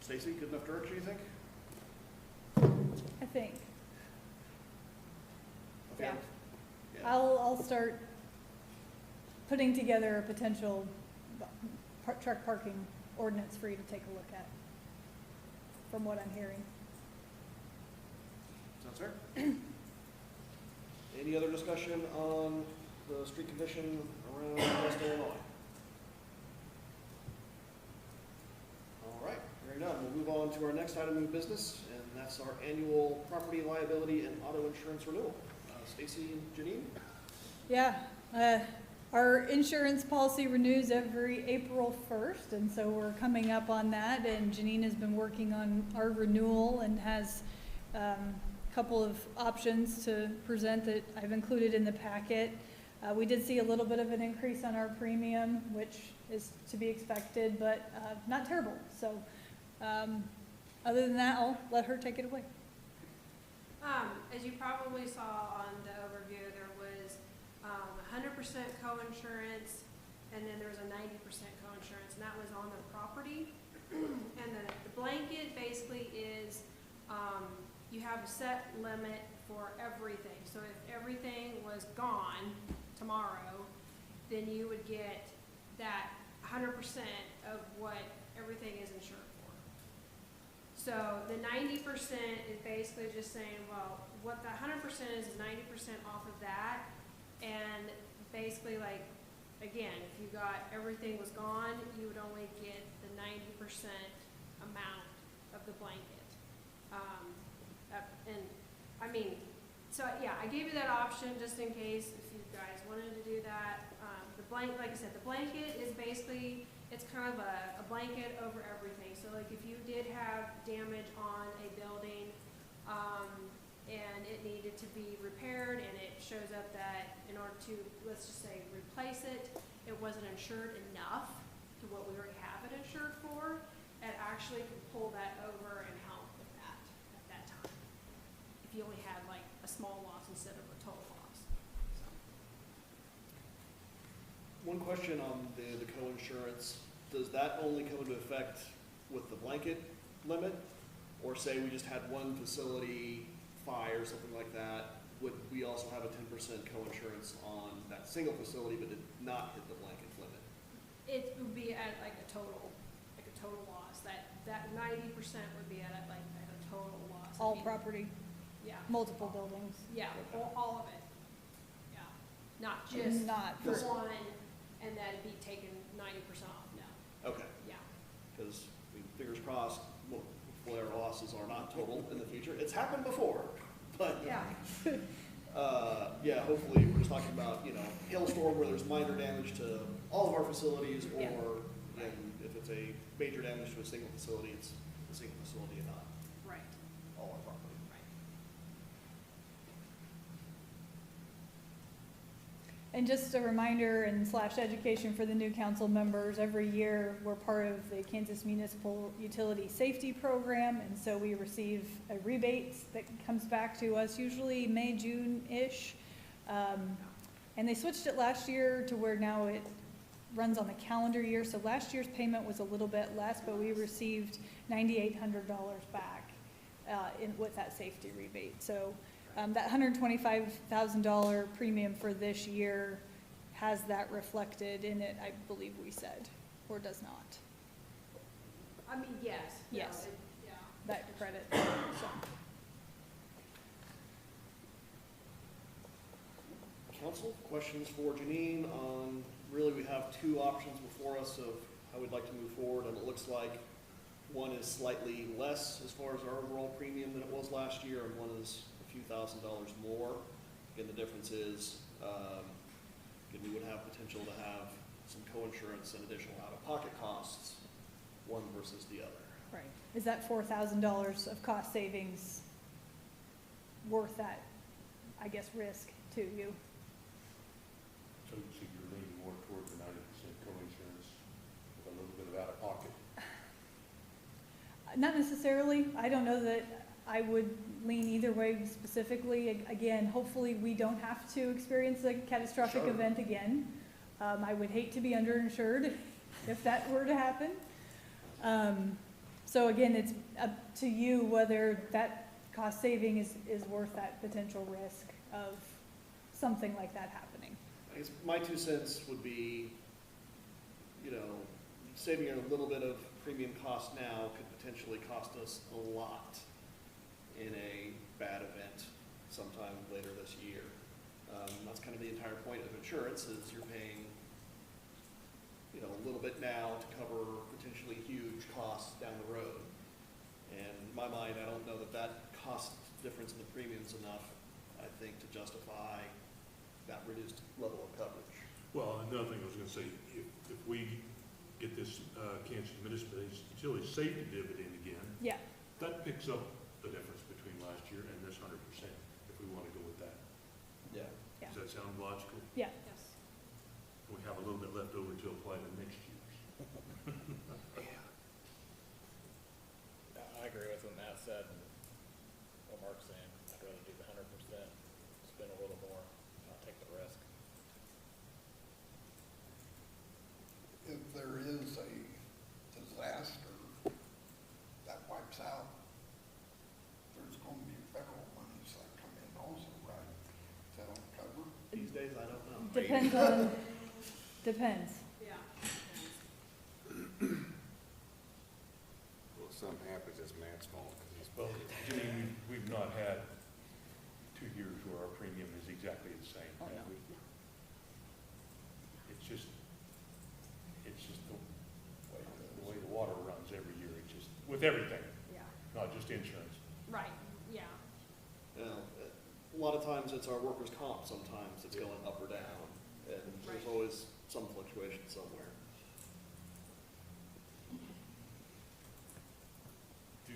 Stacy, good enough direction, you think? I think. Okay. Yeah. Yeah. I'll start putting together a potential truck parking ordinance for you to take a look at, from what I'm hearing. Sounds fair. Any other discussion on the street condition around West Illinois? All right, hearing none, we'll move on to our next item of business, and that's our annual property liability and auto insurance renewal. Stacy and Janine? Yeah, our insurance policy renews every April 1st, and so we're coming up on that, and Janine has been working on our renewal and has a couple of options to present that I've included in the packet. We did see a little bit of an increase on our premium, which is to be expected, but not terrible. So other than that, I'll let her take it away. As you probably saw on the overview, there was 100% co-insurance, and then there was a 90% co-insurance, and that was on the property. And the blanket basically is you have a set limit for everything. So if everything was gone tomorrow, then you would get that 100% of what everything is insured for. So the 90% is basically just saying, well, what the 100% is 90% off of that, and basically like, again, if you got, everything was gone, you would only get the 90% amount of the blanket. And I mean, so yeah, I gave you that option just in case if you guys wanted to do that. The blanket, like I said, the blanket is basically, it's kind of a blanket over everything. So like if you did have damage on a building, and it needed to be repaired, and it shows up that in order to, let's just say, replace it, it wasn't insured enough to what we already have it insured for, it actually could pull that over and help with that at that time. If you only had like a small loss instead of a total loss. So. One question on the co-insurance, does that only come into effect with the blanket limit? Or say we just had one facility fire, something like that, would we also have a 10% co-insurance on that single facility but did not hit the blanket limit? It would be at like a total loss. That 90% would be at like at a total loss. All I mean, property, yeah. multiple buildings. Yeah, all of it. Yeah, not just Not the for, one, and that'd be taken 90% off. No. Okay, Yeah. because fingers crossed, their losses are not total in the future. It's happened before, but Yeah. yeah, hopefully we're just talking about, hailstorm where there's minor damage to all of our facilities, or Yeah. and if it's a major damage to a single facility, it's a single facility and not Right. all our property. and just a reminder and / education for the new council members, every year we're part of the Kansas Municipal Utility Safety Program, and so we receive a rebate that comes back to us usually May, June-ish. And they switched it last year to where now it runs on the calendar year, so last year's payment was a little bit less, but we received $9,800 back with that safety rebate. So that $125,000 premium for this year has that reflected in it, I believe we said, or does not, I mean, yes. No, Yes. yeah. that credit. So, Council, questions for Janine on, really we have two options before us of how we'd like to move forward, and it looks like one is slightly less as far as our overall premium than it was last year, and one is a few $1,000s more. Again, the difference is, again, we would have potential to have some co-insurance and additional out-of-pocket costs, one versus the other. right. Is that $4,000 of cost savings worth that, I guess, risk to you? So you're leaning more toward the 90% co-insurance with a little bit of out-of-pocket? Not necessarily. I don't know that I would lean either way specifically. Again, hopefully we don't have to experience a catastrophic Sure. event again. I would hate to be underinsured if that were to happen. So again, it's up to you whether that cost saving is worth that potential risk of something like that happening. I guess my 2 cents would be, saving a little bit of premium cost now could potentially cost us a lot in a bad event sometime later this year. That's kind of the entire point of insurance, is you're paying, a little bit now to cover potentially huge costs down the road. And in my mind, I don't know that cost difference in the premiums enough, I think, to justify that reduced level of coverage. Well, another thing I was gonna say, if we get this Kansas Municipal Utility Safety Dividend again, Yeah, that picks up the difference between last year and this 100%, if we want to go with that. Yeah. yeah, Does that sound logical? yeah. Yes. We have a little bit left over to apply to next year's. I agree with what Matt said and what Mark's saying. I'd rather do the 100%, spend a little more, not take the risk. If there is a disaster that wipes out, there's gonna be federal monies that come in also, right? Is that on cover? These days, I don't know. Depends on, Depends. Yeah. Well, if something happens, it's Matt's fault, 'cause he's. Well, Janine, we've not had 2 years where our premium is exactly the same. Oh, no. have we? It's just the way the water runs every year, it's just, with everything, Yeah, not just insurance. right, yeah. You know, a lot of times it's our workers' comp sometimes that's going up or down, and there's Right. always some fluctuation somewhere. Do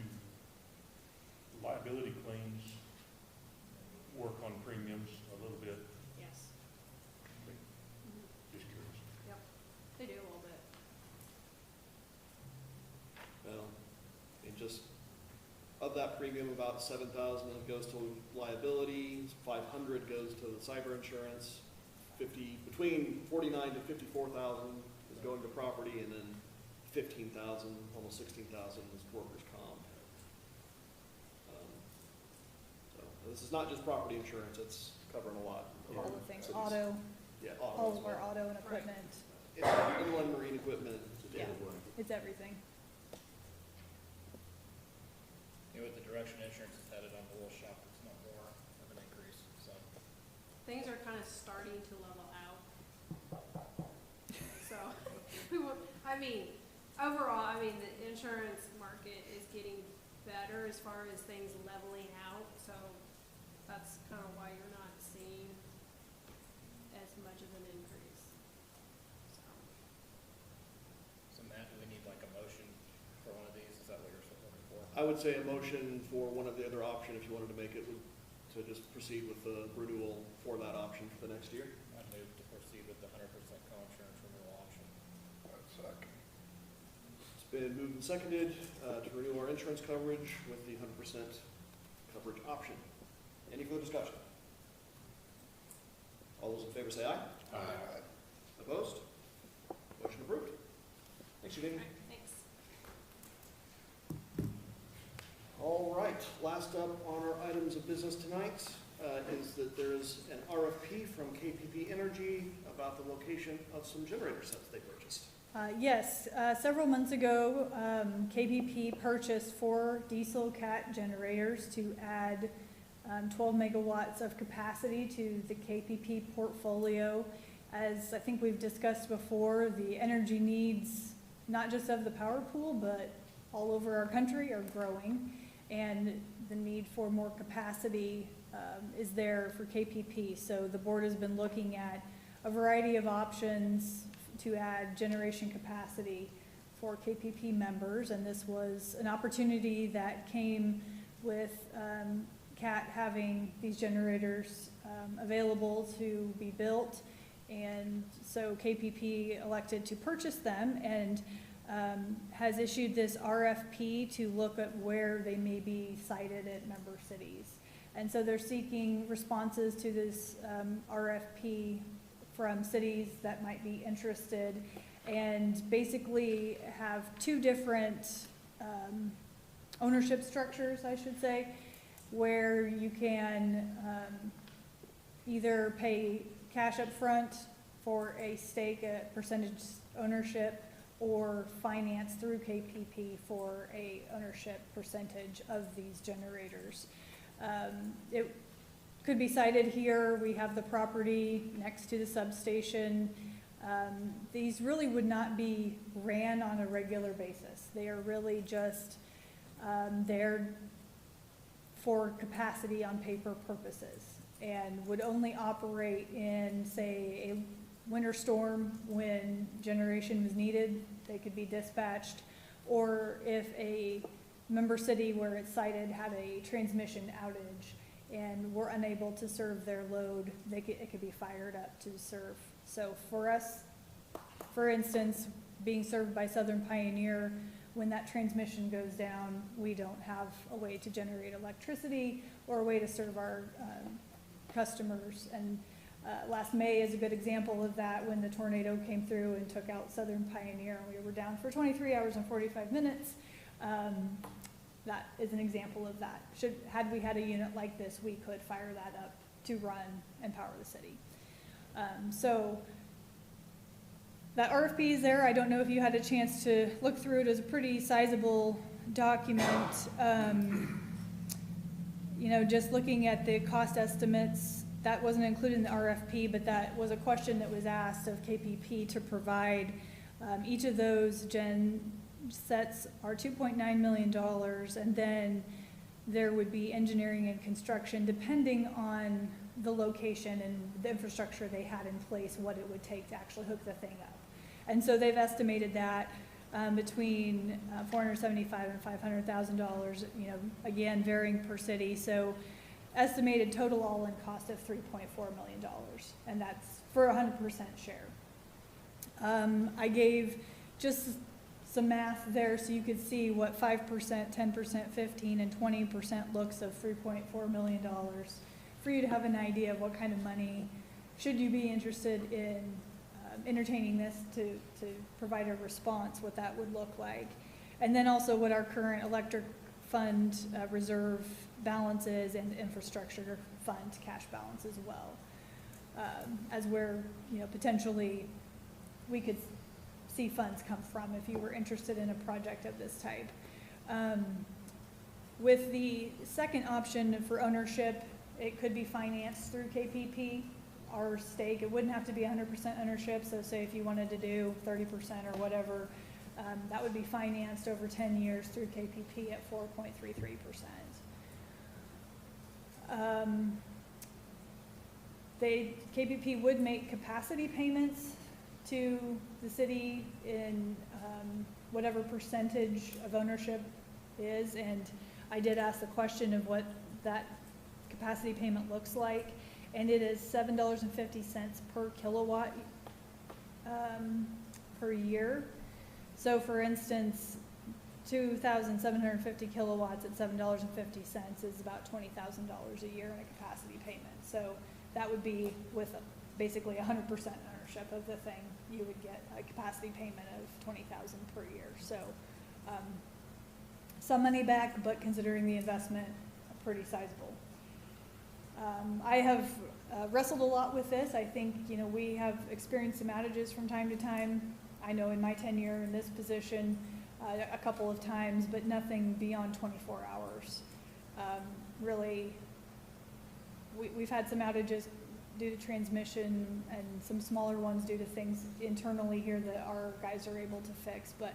liability claims work on premiums a little bit? Yes. Just curious. Yep, they do a little bit. Well, and just, of that premium, about 7,000 goes to liability, 500 goes to the cyber insurance, between 49 to 54,000 is going to property, and then 15,000, almost 16,000 is workers' comp. So, this is not just property insurance, it's covering a lot. All the things, So it's- auto, Yeah, auto all as of our well. auto and equipment, Inland marine equipment, Yeah. it's everything. You know, with the direction insurance is headed on the little shop, it's not more of an increase, so. Things are kind of starting to level out. So, we will, I mean, overall, I mean, the insurance market is getting better as far as things leveling out, so that's kind of why you're not seeing as much of an increase. So, So Matt, do we need like a motion for one of these? Is that what you're looking for? I would say a motion for one of the other option, if you wanted to make it, would to just proceed with the renewal for that option for the next year. I move to proceed with the 100% co-insurance renewal option. That's second. It's been moved and seconded to renew our insurance coverage with the 100% coverage option. Any further discussion? All those in favor say aye. Aye. Opposed? Motion approved. Thanks, Janine. all right, thanks. All right, last up on our items of business tonight is that there is an RFP from KPP Energy about the location of some generator sets they purchased. Yes, several months ago, KPP purchased 4 diesel cat generators to add 12 megawatts of capacity to the KPP portfolio. As I think we've discussed before, the energy needs, not just of the power pool, but all over our country are growing, and the need for more capacity is there for KPP. So the board has been looking at a variety of options to add generation capacity for KPP members, and this was an opportunity that came with CAT having these generators available to be built, and so KPP elected to purchase them and has issued this RFP to look at where they may be sited at member cities. And so they're seeking responses to this RFP from cities that might be interested, and basically have 2 different ownership structures, I should say, where you can either pay cash up front for a stake at percentage ownership, or finance through KPP for a ownership percentage of these generators. It could be cited here. We have the property next to the substation. These really would not be ran on a regular basis. They are really just there for capacity on paper purposes, and would only operate in, say, a winter storm when generation was needed. They could be dispatched, or if a member city where it's sited had a transmission outage and were unable to serve their load, it could be fired up to serve. So for us, for instance, being served by Southern Pioneer, when that transmission goes down, we don't have a way to generate electricity or a way to serve our customers. And last May is a good example of that, when the tornado came through and took out Southern Pioneer. We were down for 23 hours and 45 minutes. That is an example of that. Had we had a unit like this, we could fire that up to run and power the city. So That RFP is there. I don't know if you had a chance to look through it. It's a pretty sizable document. You know, just looking at the cost estimates, that wasn't included in the RFP, but that was a question that was asked of KPP to provide. Each of those gen sets are $2.9 million, and then there would be engineering and construction depending on the location and the infrastructure they had in place, what it would take to actually hook the thing up. And so they've estimated that between $475,000 and $500,000, you know, again, varying per city. So estimated total all-in cost of $3.4 million, and that's for 100% share. I gave just some math there so you could see what 5%, 10%, 15, and 20% looks of $3.4 million for you to have an idea of what kind of money, should you be interested in entertaining this to provide a response, what that would look like. And then also what our current electric fund reserve balance is and infrastructure fund cash balance as well. As where, you know, potentially we could see funds come from if you were interested in a project of this type. With the second option for ownership, it could be financed through KPP. Our stake, it wouldn't have to be 100% ownership, so say if you wanted to do 30% or whatever, that would be financed over 10 years through KPP at 4.33%. KPP would make capacity payments to the city in whatever percentage of ownership is, and I did ask the question of what that capacity payment looks like, and it is $7.50 per kilowatt per year. So for instance, 2,750 kilowatts at $7.50 is about $20,000 a year in a capacity payment. So that would be with basically 100% ownership of the thing. You would get a capacity payment of $20,000 per year. So some money back, but considering the investment, pretty sizable. I have wrestled a lot with this. I think, you know, we have experienced some outages from time to time. I know in my tenure in this position, a couple of times, but nothing beyond 24 hours. Really, we've had some outages due to transmission and some smaller ones due to things internally here that our guys are able to fix, but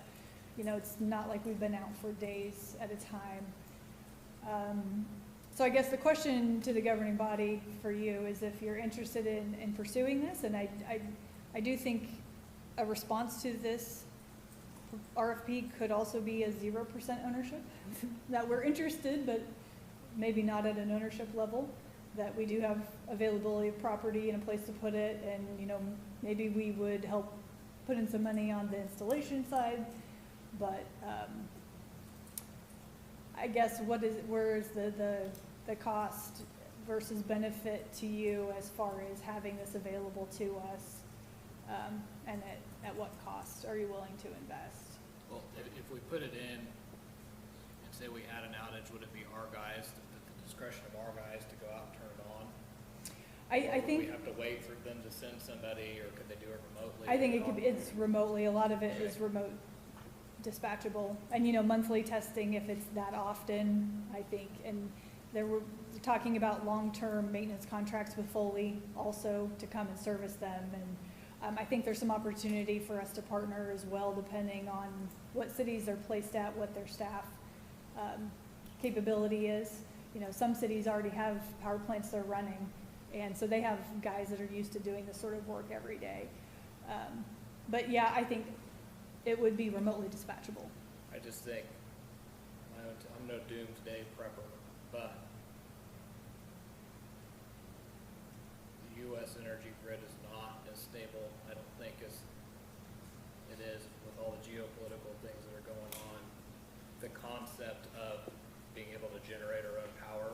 you know, it's not like we've been out for days at a time. So I guess the question to the governing body for you is if you're interested in pursuing this, and I do think a response to this RFP could also be a 0% ownership, that we're interested, but maybe not at an ownership level, that we do have availability of property and a place to put it, and you know, maybe we would help put in some money on the installation side, but I guess where is the cost versus benefit to you as far as having this available to us, and at what cost are you willing to invest? Well, if we put it in and say we had an outage, would it be our guys, the discretion of our guys to go out and turn it on? I Or think would we have to wait for them to send somebody, or could they do it remotely? I think it's remotely. A lot of it is remote dispatchable, and you know, monthly testing if it's that often, I think. And there were talking about long-term maintenance contracts with Foley also to come and service them, and I think there's some opportunity for us to partner as well, depending on what cities they're placed at, what their staff capability is. You know, some cities already have power plants they're running, and so they have guys that are used to doing this sort of work every day. But yeah, I think it would be remotely dispatchable. I just think, I'm no doomsday prepper, but the U.S. energy grid is not as stable, I don't think, as it is with all the geopolitical things that are going on. The concept of being able to generate our own power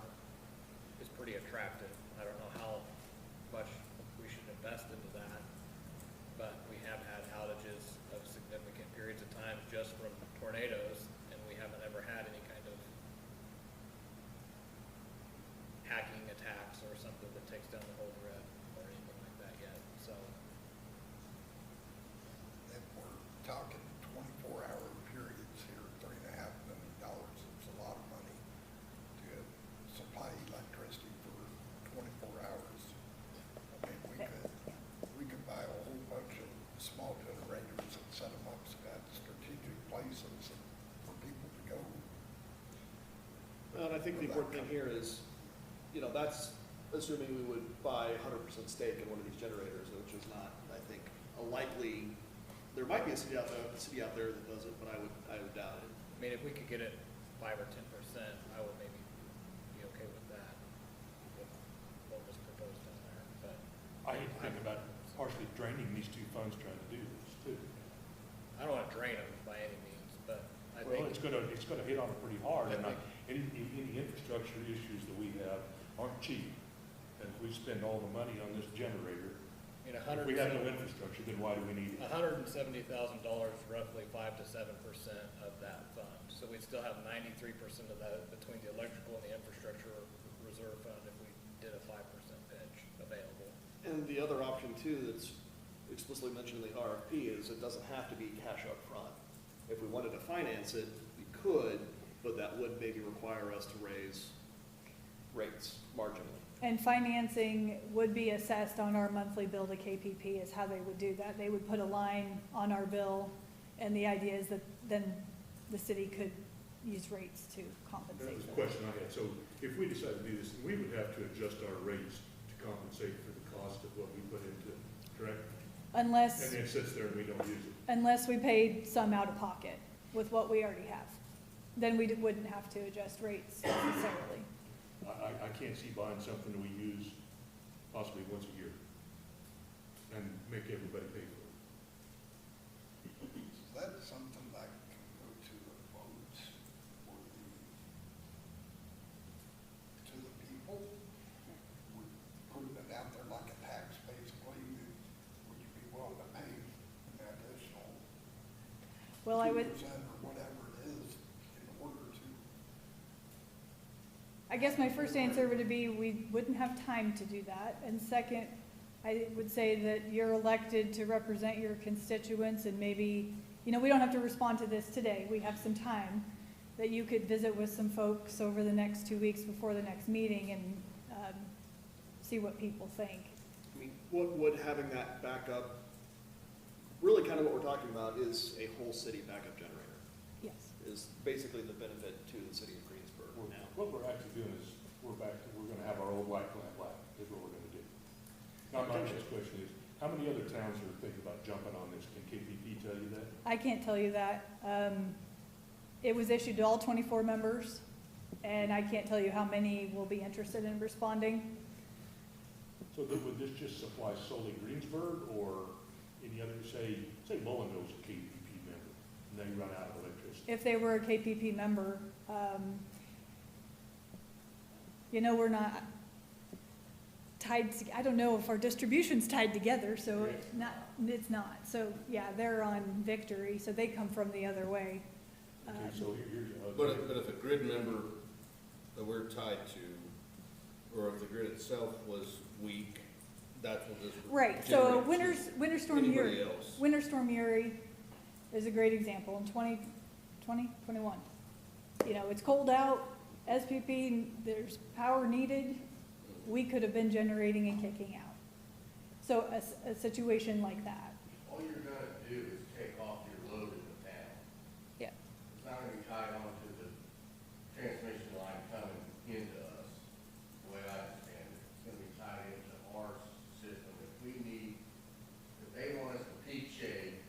is pretty attractive. I don't know how much we should invest into that, but we have had outages of significant periods of time just from tornadoes, and we haven't ever had any kind of hacking attacks or something that takes down the whole grid or anything like that yet. So And I think the important thing here is, you know, that's assuming we would buy 100% stake in one of these generators, which is not, I think, a likely, there might be a city out there that does it, but I would doubt it. I mean, if we could get it 5 or 10%, I would maybe be okay with that, with what was proposed in there, but. I hate to think about partially draining these two funds trying to do this too. I don't wanna drain them by any means, but I Well, think, it's gonna hit on it pretty hard, and I any infrastructure issues that we have aren't cheap. And if we spend all the money on this generator, you know, if we have no infrastructure, then why do we need it? $170,000, roughly 5 to 7% of that fund. So we'd still have 93% of that between the electrical and the infrastructure reserve fund if we did a 5% pitch available. And the other option too that's explicitly mentioned in the RFP is it doesn't have to be cash up front. If we wanted to finance it, we could, but that would maybe require us to raise rates marginally. And financing would be assessed on our monthly bill to KPP is how they would do that. They would put a line on our bill, and the idea is that then the city could use rates to That compensate was the for question I had. So if we decide to do this, we would have to adjust our rates to compensate for the cost of what we put into it, correct? And Unless, then it sits there and we don't use it. unless we paid some out of pocket with what we already have. Then we wouldn't have to adjust rates necessarily. I can't see buying something that we use possibly once a year and make everybody pay for it. Is that something that can go to the votes for to the people? Would put it out there like a tax, basically, would you be willing to pay an additional Well, I would, 2% or whatever it is in order to? I guess my first answer would be we wouldn't have time to do that. And second, I would say that you're elected to represent your constituents and maybe, you know, we don't have to respond to this today. We have some time that you could visit with some folks over the next 2 weeks before the next meeting and see what people think. I mean, what would having that backup, really kind of what we're talking about is a whole city backup generator, Yes. is basically the benefit to the city of Greensburg now. What we're actually doing is, we're gonna have our old white plant lab, is what we're gonna do. Now, my next question is, how many other towns are thinking about jumping on this? Can KPP tell you that? I can't tell you that. It was issued to all 24 members, and I can't tell you how many will be interested in responding. So would this just supply solely Greensburg, or any other, say Mullendorf's a KPP member, and they run out of electricity? If they were a KPP member, you know, we're not tied, I don't know if our distribution's tied together, so it's not. So, yeah, they're on Victory, so they come from the other way. Okay, so here's, But if a grid member that we're tied to, or if the grid itself was weak, that's what this would. Right, so generate to Winter Storm anybody Uri, else. Winter Storm Uri is a great example in 2021. You know, it's cold out, SPP, there's power needed, we could have been generating and kicking out. So a situation like that, All you're gonna do is take off your load in the town. yeah. It's not gonna be tied onto the transmission line coming into us, the way I understand it. It's gonna be tied into our system. If we need, if they want us to peak shade,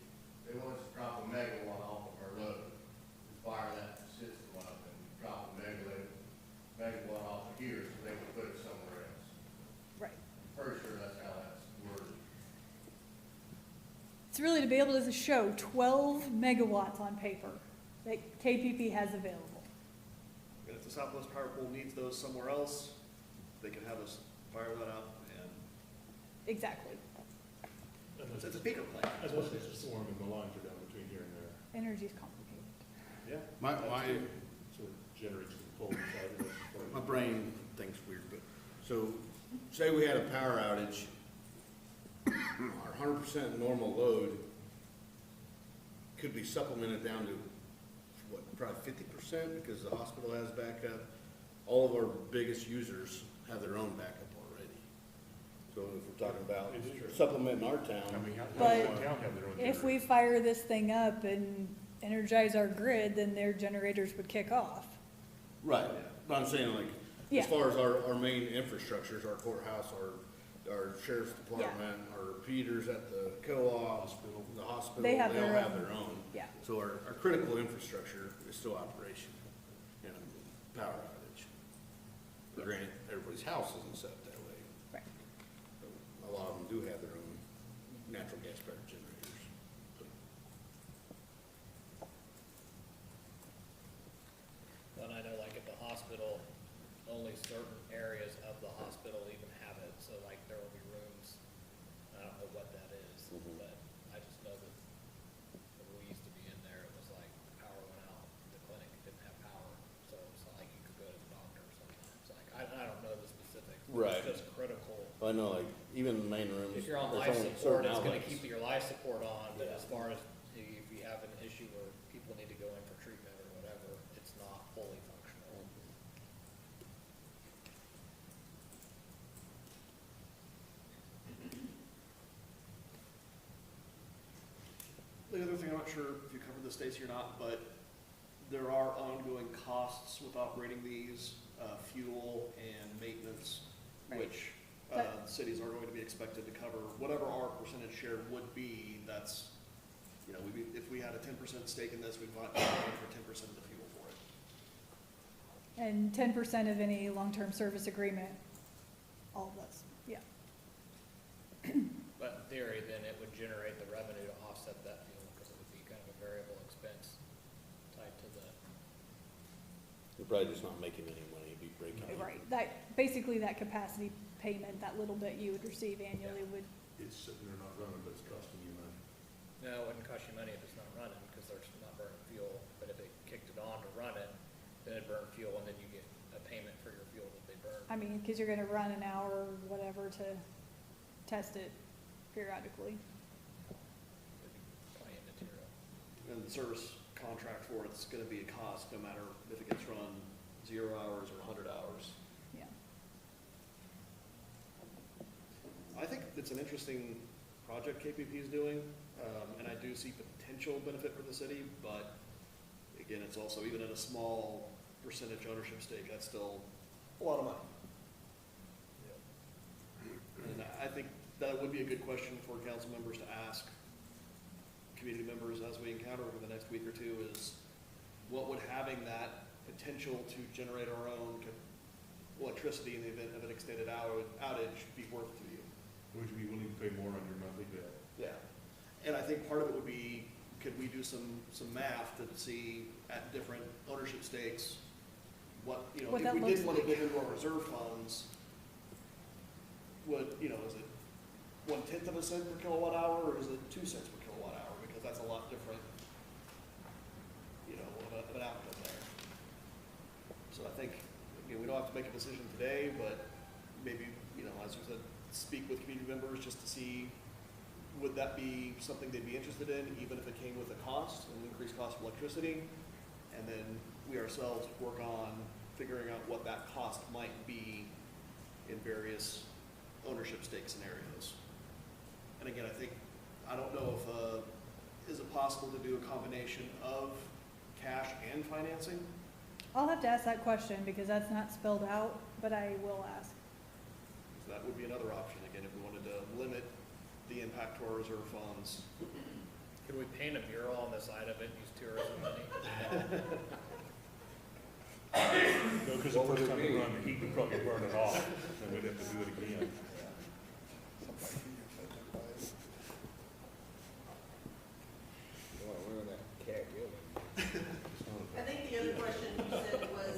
they want us to drop a megawatt off of our load, we fire that system up and drop a megawatt off of here so they can put it somewhere else. Right. Pretty sure that's how that's worded. It's really to be able to show 12 megawatts on paper that KPP has available. And if the Southwest Power Pool needs those somewhere else, they can have us fire that up, and Exactly. it's a peaker plant. As well as it's a storm and the lines are down between here and there. Energy's complicated. Yeah. My So it generates the pole side of it. My brain thinks weird, but, so, say we had a power outage, our 100% normal load could be supplemented down to, what, probably 50%, because the hospital has backup. All of our biggest users have their own backup already. So if we're talking about It is true. supplementing our town, I mean, how But does one town have their own If generator? we fire this thing up and energize our grid, then their generators would kick off. Right, but I'm saying like, Yeah. as far as our main infrastructures, our courthouse, our sheriff's department, our Peters at the co-op, the hospital, They they have all their have own. their own. Yeah. So our critical infrastructure is still operational, you know, power outage. But granted, everybody's house isn't set up that way. Right. A lot of them do have their own natural gas powered generators. And I know like at the hospital, only certain areas of the hospital even have it, so like there will be rooms, I don't know what that is, but I just know that when we used to be in there, it was like power went out, the clinic didn't have power, so it's not like you could go to the doctor or something. It's like, I don't know the specifics, but Right. it's just critical. I know, like, even in the main rooms. If you're on there's life only support, certain it's gonna outlets. keep your life support on, but Yeah. as far as if you have an issue where people need to go in for treatment or whatever, it's not fully functional. The other thing, I'm not sure if you covered this, Stacy, or not, but there are ongoing costs with operating these, fuel and maintenance, Right. which, That- cities are going to be expected to cover. Whatever our percentage share would be, that's, you know, if we had a 10% stake in this, we'd buy for 10% of the fuel for it. And 10% of any long-term service agreement, all of those, yeah. But in theory, then it would generate the revenue to offset that fuel, because it would be kind of a variable expense tied to the, You're probably just not making any money, you'd be breaking even. Right, that, basically that capacity payment, that little bit you would receive annually would, It's sitting there not running, but it's costing you money. no, it wouldn't cost you money if it's not running, because they're not burning fuel, but if it kicked it on to run it, then it'd burn fuel, and then you get a payment for your fuel that they burn. I mean, because you're gonna run an hour or whatever to test it periodically. It'd be plenty of material. And the service contract for it's gonna be a cost, no matter if it gets run 0 hours or 100 hours. Yeah. I think it's an interesting project KPP is doing, and I do see potential benefit for the city, but again, it's also, even at a small percentage ownership stake, that's still a lot of money. And I think that would be a good question for council members to ask community members as we encounter over the next week or two is, what would having that potential to generate our own electricity in the event of an extended outage be worth to you? Would you be willing to pay more on your monthly bill? Yeah, and I think part of it would be, could we do some math to see at different ownership stakes, what, you know, What if that we looks did want to like. get into our reserve funds, would, you know, is it 1/10 of a cent per kilowatt hour, or is it 2 cents per kilowatt hour? Because that's a lot different, you know, of an outcome there. So I think, you know, we don't have to make a decision today, but maybe, you know, as you said, speak with community members just to see, would that be something they'd be interested in, even if it came with a cost, an increased cost of electricity? And then we ourselves work on figuring out what that cost might be in various ownership stake scenarios. And again, I don't know if, is it possible to do a combination of cash and financing? I'll have to ask that question because that's not spelled out, but I will ask. So that would be another option, again, if we wanted to limit the impact to our reserve funds. Could we paint a mural on the side of it and use tourism money? No, because the first time we run, the heat would probably burn it off, and we'd have to do it again. You wanna ruin that cat gilling. I think the other question you said was,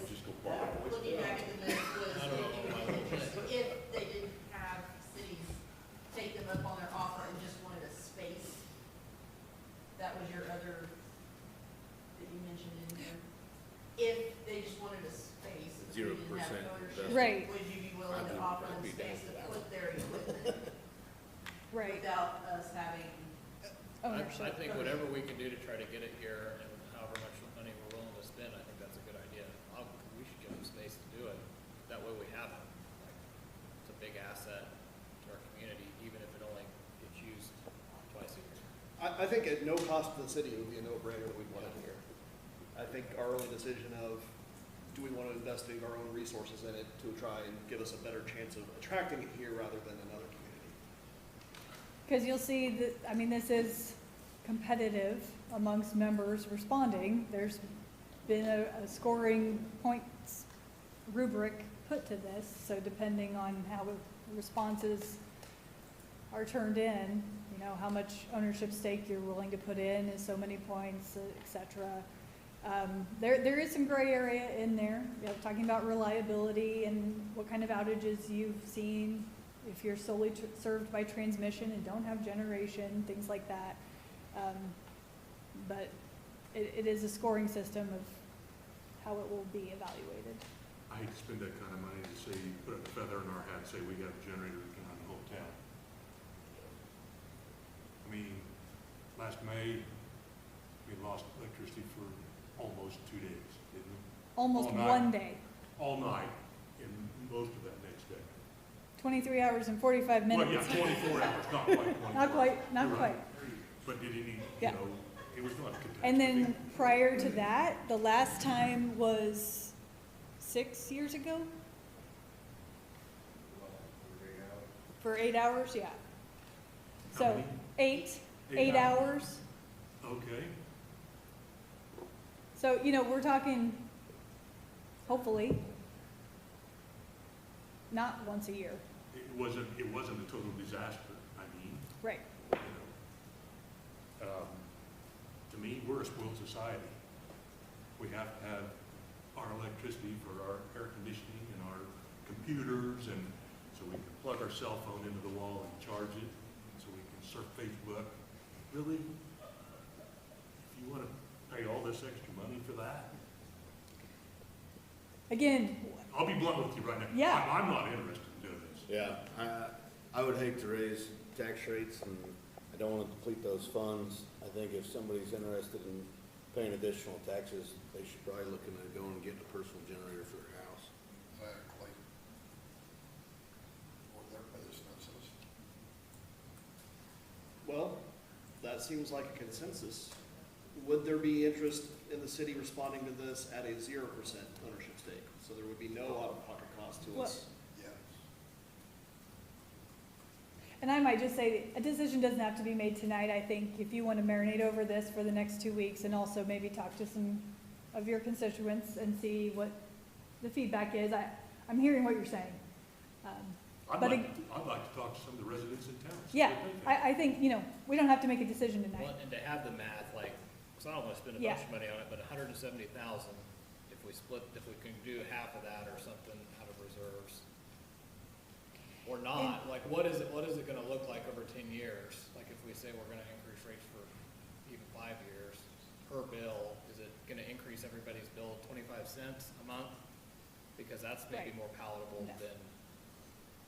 looking back at the notes, was I don't know. if they didn't have cities take them up on their offer and just wanted a space. That was your other, that you mentioned in there. If they just wanted a space, if they didn't have 0%, ownership, Right. would you be willing to offer them space to put their equipment Right. without us having? I Ownership. think whatever we can do to try to get it here, and however much money we're willing to spend, I think that's a good idea. We should give them space to do it, that way we have it. Like, it's a big asset to our community, even if it only gets used twice a year. I think at no cost to the city, it would be a no-brainer that we'd want it here. I think our only decision of, do do we want to investigate our own resources in it to try and give us a better chance of attracting it here rather than another community? Because you'll see that, I mean, this is competitive amongst members responding. There's been a scoring points rubric put to this, so depending on how the responses are turned in, you know, how much ownership stake you're willing to put in is so many points, et cetera. There is some gray area in there, you know, talking about reliability and what kind of outages you've seen, if you're solely served by transmission and don't have generation, things like that. But it is a scoring system of how it will be evaluated. I hate to spend that kind of money to say, put a feather in our hat, say we got a generator that can run the whole town. I mean, last May, we lost electricity for almost 2 days, didn't we? Almost All night. one day, All night, and most of that next day. 23 hours and 45 minutes. Well, yeah, 24 hours, not quite 24. Not quite, not You're quite. right. But did any, Yeah. you know, it was not catastrophe. And then prior to that, the last time was 6 years ago? For 8 hours, yeah. How So, many? 8 8 hours. Okay, So, you know, we're talking, hopefully, not once a year. it wasn't a total disaster, I mean, Right. you know. To me, we're a spoiled society. We have to have our electricity for our air conditioning and our computers, and so we can plug our cell phone into the wall and charge it, so we can surf Facebook. Really? If you want to pay all this extra money for that? Again, I'll be blunt with you right now. Yeah. I'm not interested in doing this. Yeah, I would hate to raise tax rates, and I don't want to deplete those funds. I think if somebody's interested in paying additional taxes, they should probably look into going and getting a personal generator for their house. Exactly. Or their businesses. Well, that seems like a consensus. Would there be interest in the city responding to this at a 0% ownership stake? So there would be no out-of-pocket cost to us? Yes. and I might just say, a decision doesn't have to be made tonight. I think if you want to marinate over this for the next 2 weeks and also maybe talk to some of your constituents and see what the feedback is. I'm hearing what you're saying. I'd But like to talk to some of the residents in town. see Yeah, what they think. I think, you know, we don't have to make a decision tonight. Well, and to have the math, like, because I don't want to spend a Yeah. bunch of money on it, but 170,000, if we can do half of that or something out of reserves. Or not, like, what is it gonna look like over 10 years? Like, if we say we're gonna increase rates for even 5 years per bill, is it gonna increase everybody's bill 25 cents a month? Because that's maybe Right. more palatable No. than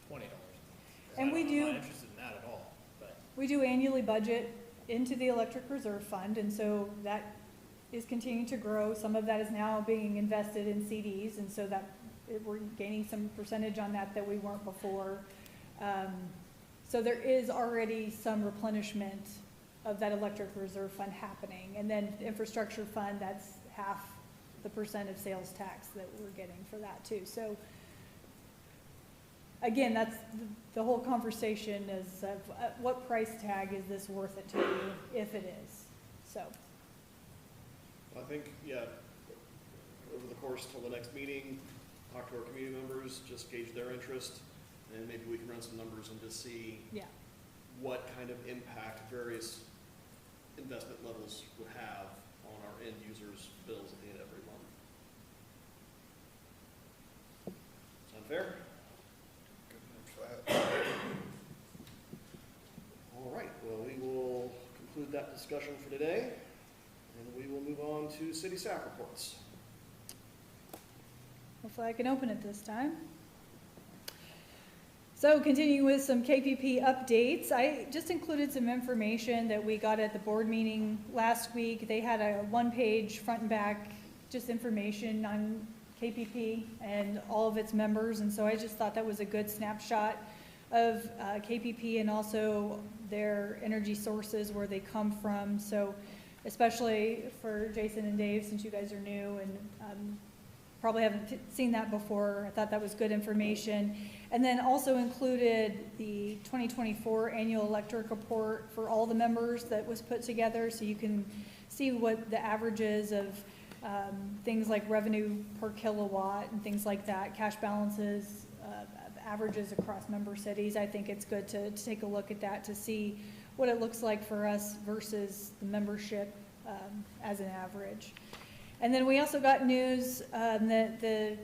$20. And I'm we not interested in that at all, but. We do annually budget into the electric reserve fund, and so that is continuing to grow. Some of that is now being invested in CDs, and so that we're gaining some percentage on that we weren't before. So there is already some replenishment of that electric reserve fund happening. And then the infrastructure fund, that's half the percent of sales tax that we're getting for that too. So again, that's the whole conversation is of what price tag is this worth it to you, if it is, so. I think, yeah, over the course till the next meeting, talk to our community members, just gauge their interest, and maybe we can run some numbers and just see Yeah, what kind of impact various investment levels would have on our end users' bills at the end of every month. Sound fair? Good enough for that. All right, well, we will conclude that discussion for today, and we will move on to city staff reports. hopefully I can open it this time. So continuing with some KPP updates, I just included some information that we got at the board meeting last week. They had a one-page front and back, just information on KPP and all of its members, and so I just thought that was a good snapshot of KPP and also their energy sources, where they come from. So especially for Jason and Dave, since you guys are new, and probably haven't seen that before. I thought that was good information. And then also included the 2024 annual electric report for all the members that was put together, so you can see what the averages of things like revenue per kilowatt and things like that, cash balances, averages across member cities. I think it's good to take a look at that to see what it looks like for us versus the membership as an average. And then we also got news that the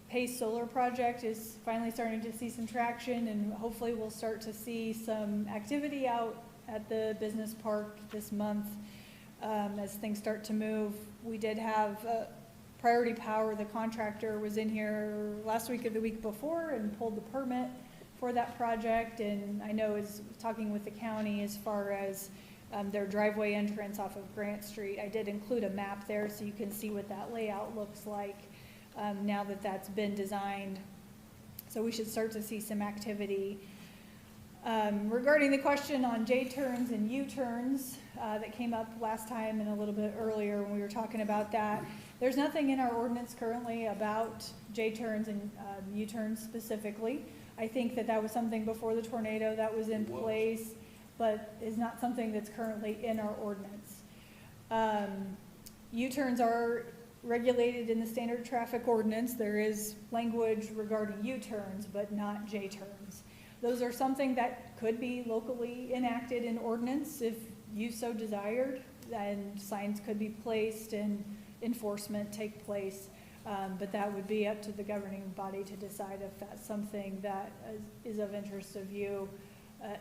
Pace Solar project is finally starting to see some traction, and hopefully we'll start to see some activity out at the business park this month as things start to move. We did have Priority Power, the contractor, was in here last week or the week before and pulled the permit for that project, and I know is talking with the county as far as their driveway entrance off of Grant Street. I did include a map there so you can see what that layout looks like now that that's been designed. So we should start to see some activity. Regarding the question on J-turns and U-turns that came up last time and a little bit earlier when we were talking about that, there's nothing in our ordinance currently about J-turns and U-turns specifically. I think that was something before the tornado that was in place, but is not something that's currently in our ordinance. U-turns are regulated in the standard traffic ordinance. There is language regarding U-turns, but not J-turns. Those are something that could be locally enacted in ordinance if you so desired, and signs could be placed and enforcement take place. But that would be up to the governing body to decide if that's something that is of interest of you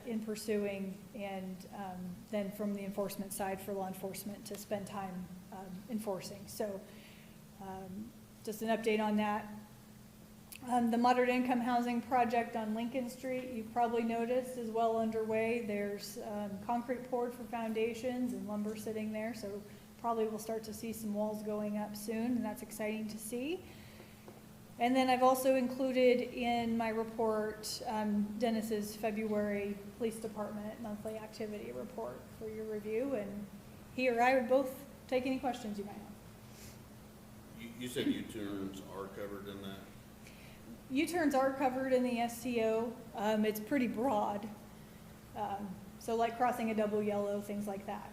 in pursuing, and then from the enforcement side for law enforcement to spend time enforcing. So just an update on that. The moderate income housing project on Lincoln Street, you probably noticed, is well underway. There's concrete poured for foundations and lumber sitting there, so probably we'll start to see some walls going up soon, and that's exciting to see. And then I've also included in my report Dennis's February Police Department monthly activity report for your review, and he or I would both take any questions you might have. You said U-turns are covered in that? U-turns are covered in the STO. It's pretty broad. So like crossing a double yellow, things like that.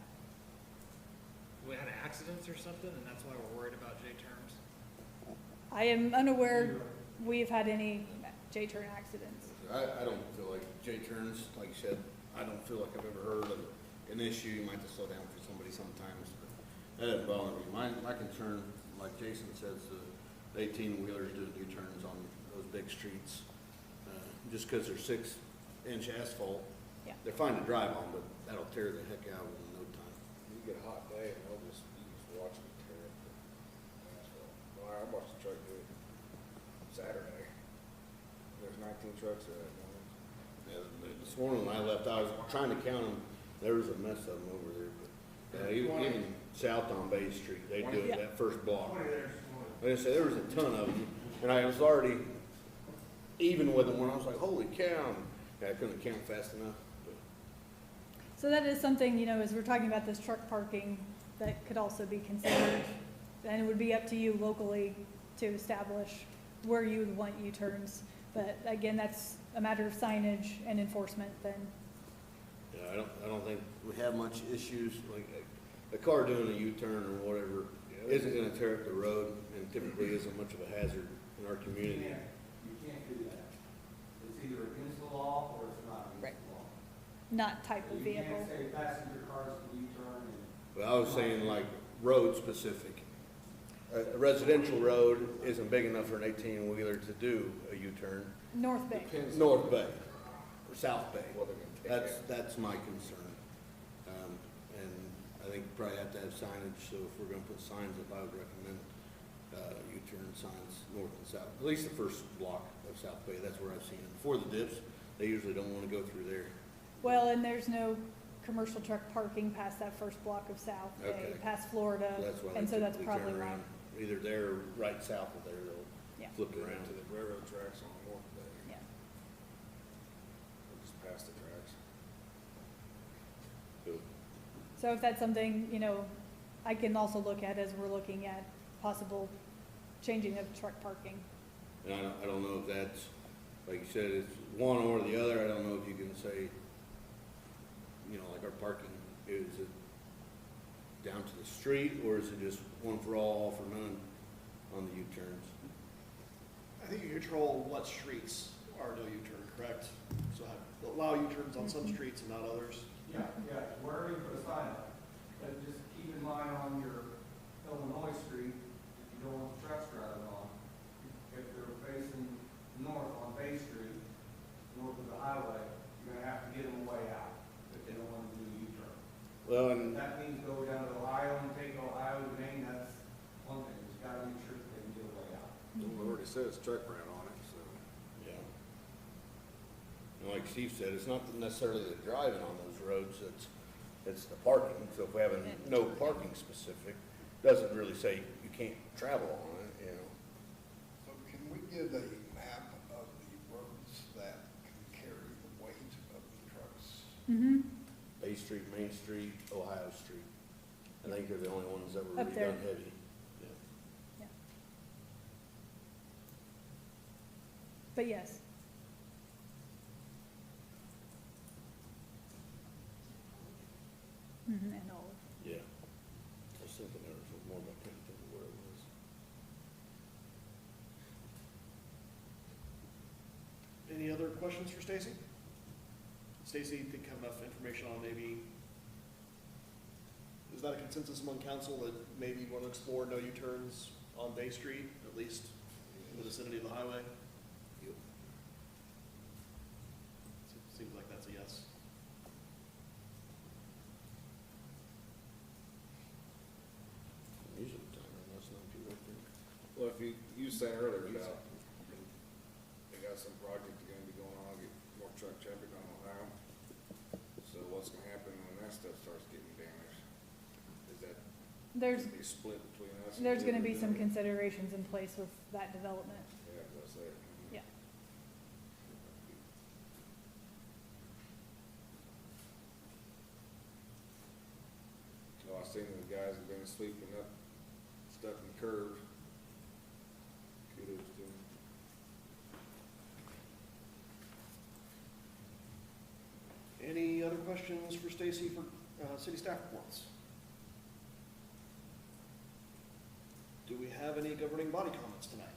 We had accidents or something, and that's why we're worried about J-turns? I am unaware we've had any J-turn accidents. I don't feel like J-turns, like you said, I don't feel like I've ever heard of an issue. You might have to slow down for somebody sometimes, but that doesn't bother me. My concern, like Jason says, the 18-wheelers doing U-turns on those big streets, just because they're 6-inch asphalt, Yeah. they're fine to drive on, but that'll tear the heck out of them in no time. You get a hot day and you just watch them tear up the asphalt. Well, I watched the truck do it Saturday. There's 19 trucks there that morning. Yeah, this morning when I left, I was trying to count them. There was a mess of them over there, but even south on Bay Street, they do it that first block. Like I said, there was a ton of them, and I was already even with them when I was like, holy cow. And I couldn't count fast enough. But. So that is something, you know, as we're talking about this truck parking, that could also be considered. And it would be up to you locally to establish where you would want U-turns. But again, that's a matter of signage and enforcement then. Yeah, I don't think we have much issues, like a car doing a U-turn or whatever isn't gonna tear up the road and typically isn't much of a hazard in our community. You can't do that. It's either against the law or it's not against the law. Not type of You vehicle. can't say passenger cars can U-turn and. But I was saying like road specific. A residential road isn't big enough for an 18-wheeler to do a U-turn. North Bay. Depends. North Bay or South Bay. What they're gonna take out. That's my concern. And I think we probably have to have signage, so if we're gonna put signs up, I would recommend U-turn signs north and south. At least the first block of South Bay, that's where I've seen it. Before the dips, they usually don't wanna go through there. Well, and there's no commercial truck parking past that first block of South Bay, Okay. past Florida. So that's why And they so that's typically probably turn why. around. Either there or right south of there, Yeah. they'll flip Go around. to the railroad tracks on North Bay. Yeah. Or just past the tracks. So if that's something, you know, I can also look at as we're looking at possible changing of truck parking. And I don't know if that's, like you said, it's one or the other. I don't know if you can say, you know, like our parking, is it down to the street, or is it just one for all for none on the U-turns? I think you control what streets are no U-turn, correct? So allow U-turns on some streets and not others. Yeah, wherever you put a sign up. But just keep in mind on your Illinois street, if you don't want the trucks driving on, if they're facing north on Bay Street, north of the highway, you're gonna have to get them a way out if they don't want to do a U-turn. Well, and That means go down to Ohio and take Ohio to Maine, that's one thing, just gotta make sure that they can get a way out. We already said it's truck route on it, so. yeah. And like Steve said, it's not necessarily the driving on those roads, it's the parking. So if we have a no parking specific, doesn't really say you can't travel on it, you know. So can we get a map of the roads that can carry the weight of the trucks? Mm-hmm. Bay Street, Main Street, Ohio Street. I think they're the only ones that were Up really there. done heavy. Yeah. But yes. And all. Yeah. I was thinking there was more, but I couldn't think of where it was. Any other questions for Stacy? Stacy, think have enough information on maybe, is that a consensus among council that maybe want to explore no U-turns on Bay Street, at least in the vicinity of the highway? Yep. Seems like that's a yes. Usually the timer must not be right there. Well, if you were saying earlier about, they got some project gonna be going on, get more truck traffic on Ohio. So what's gonna happen when that stuff starts getting damaged? Is that There's, gonna be split between us? and there's the gonna other be some doing it? considerations in place with that development. Yeah, that's it. Yeah. Oh, I seen the guys have been sweeping up stuff in the curb. Kudos to them. Any other questions for Stacy for city staff reports? Do we have any governing body comments tonight?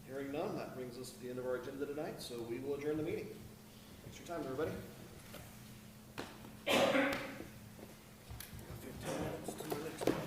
Hearing none, that brings us to the end of our agenda tonight, so we will adjourn the meeting. Thanks for your time, everybody.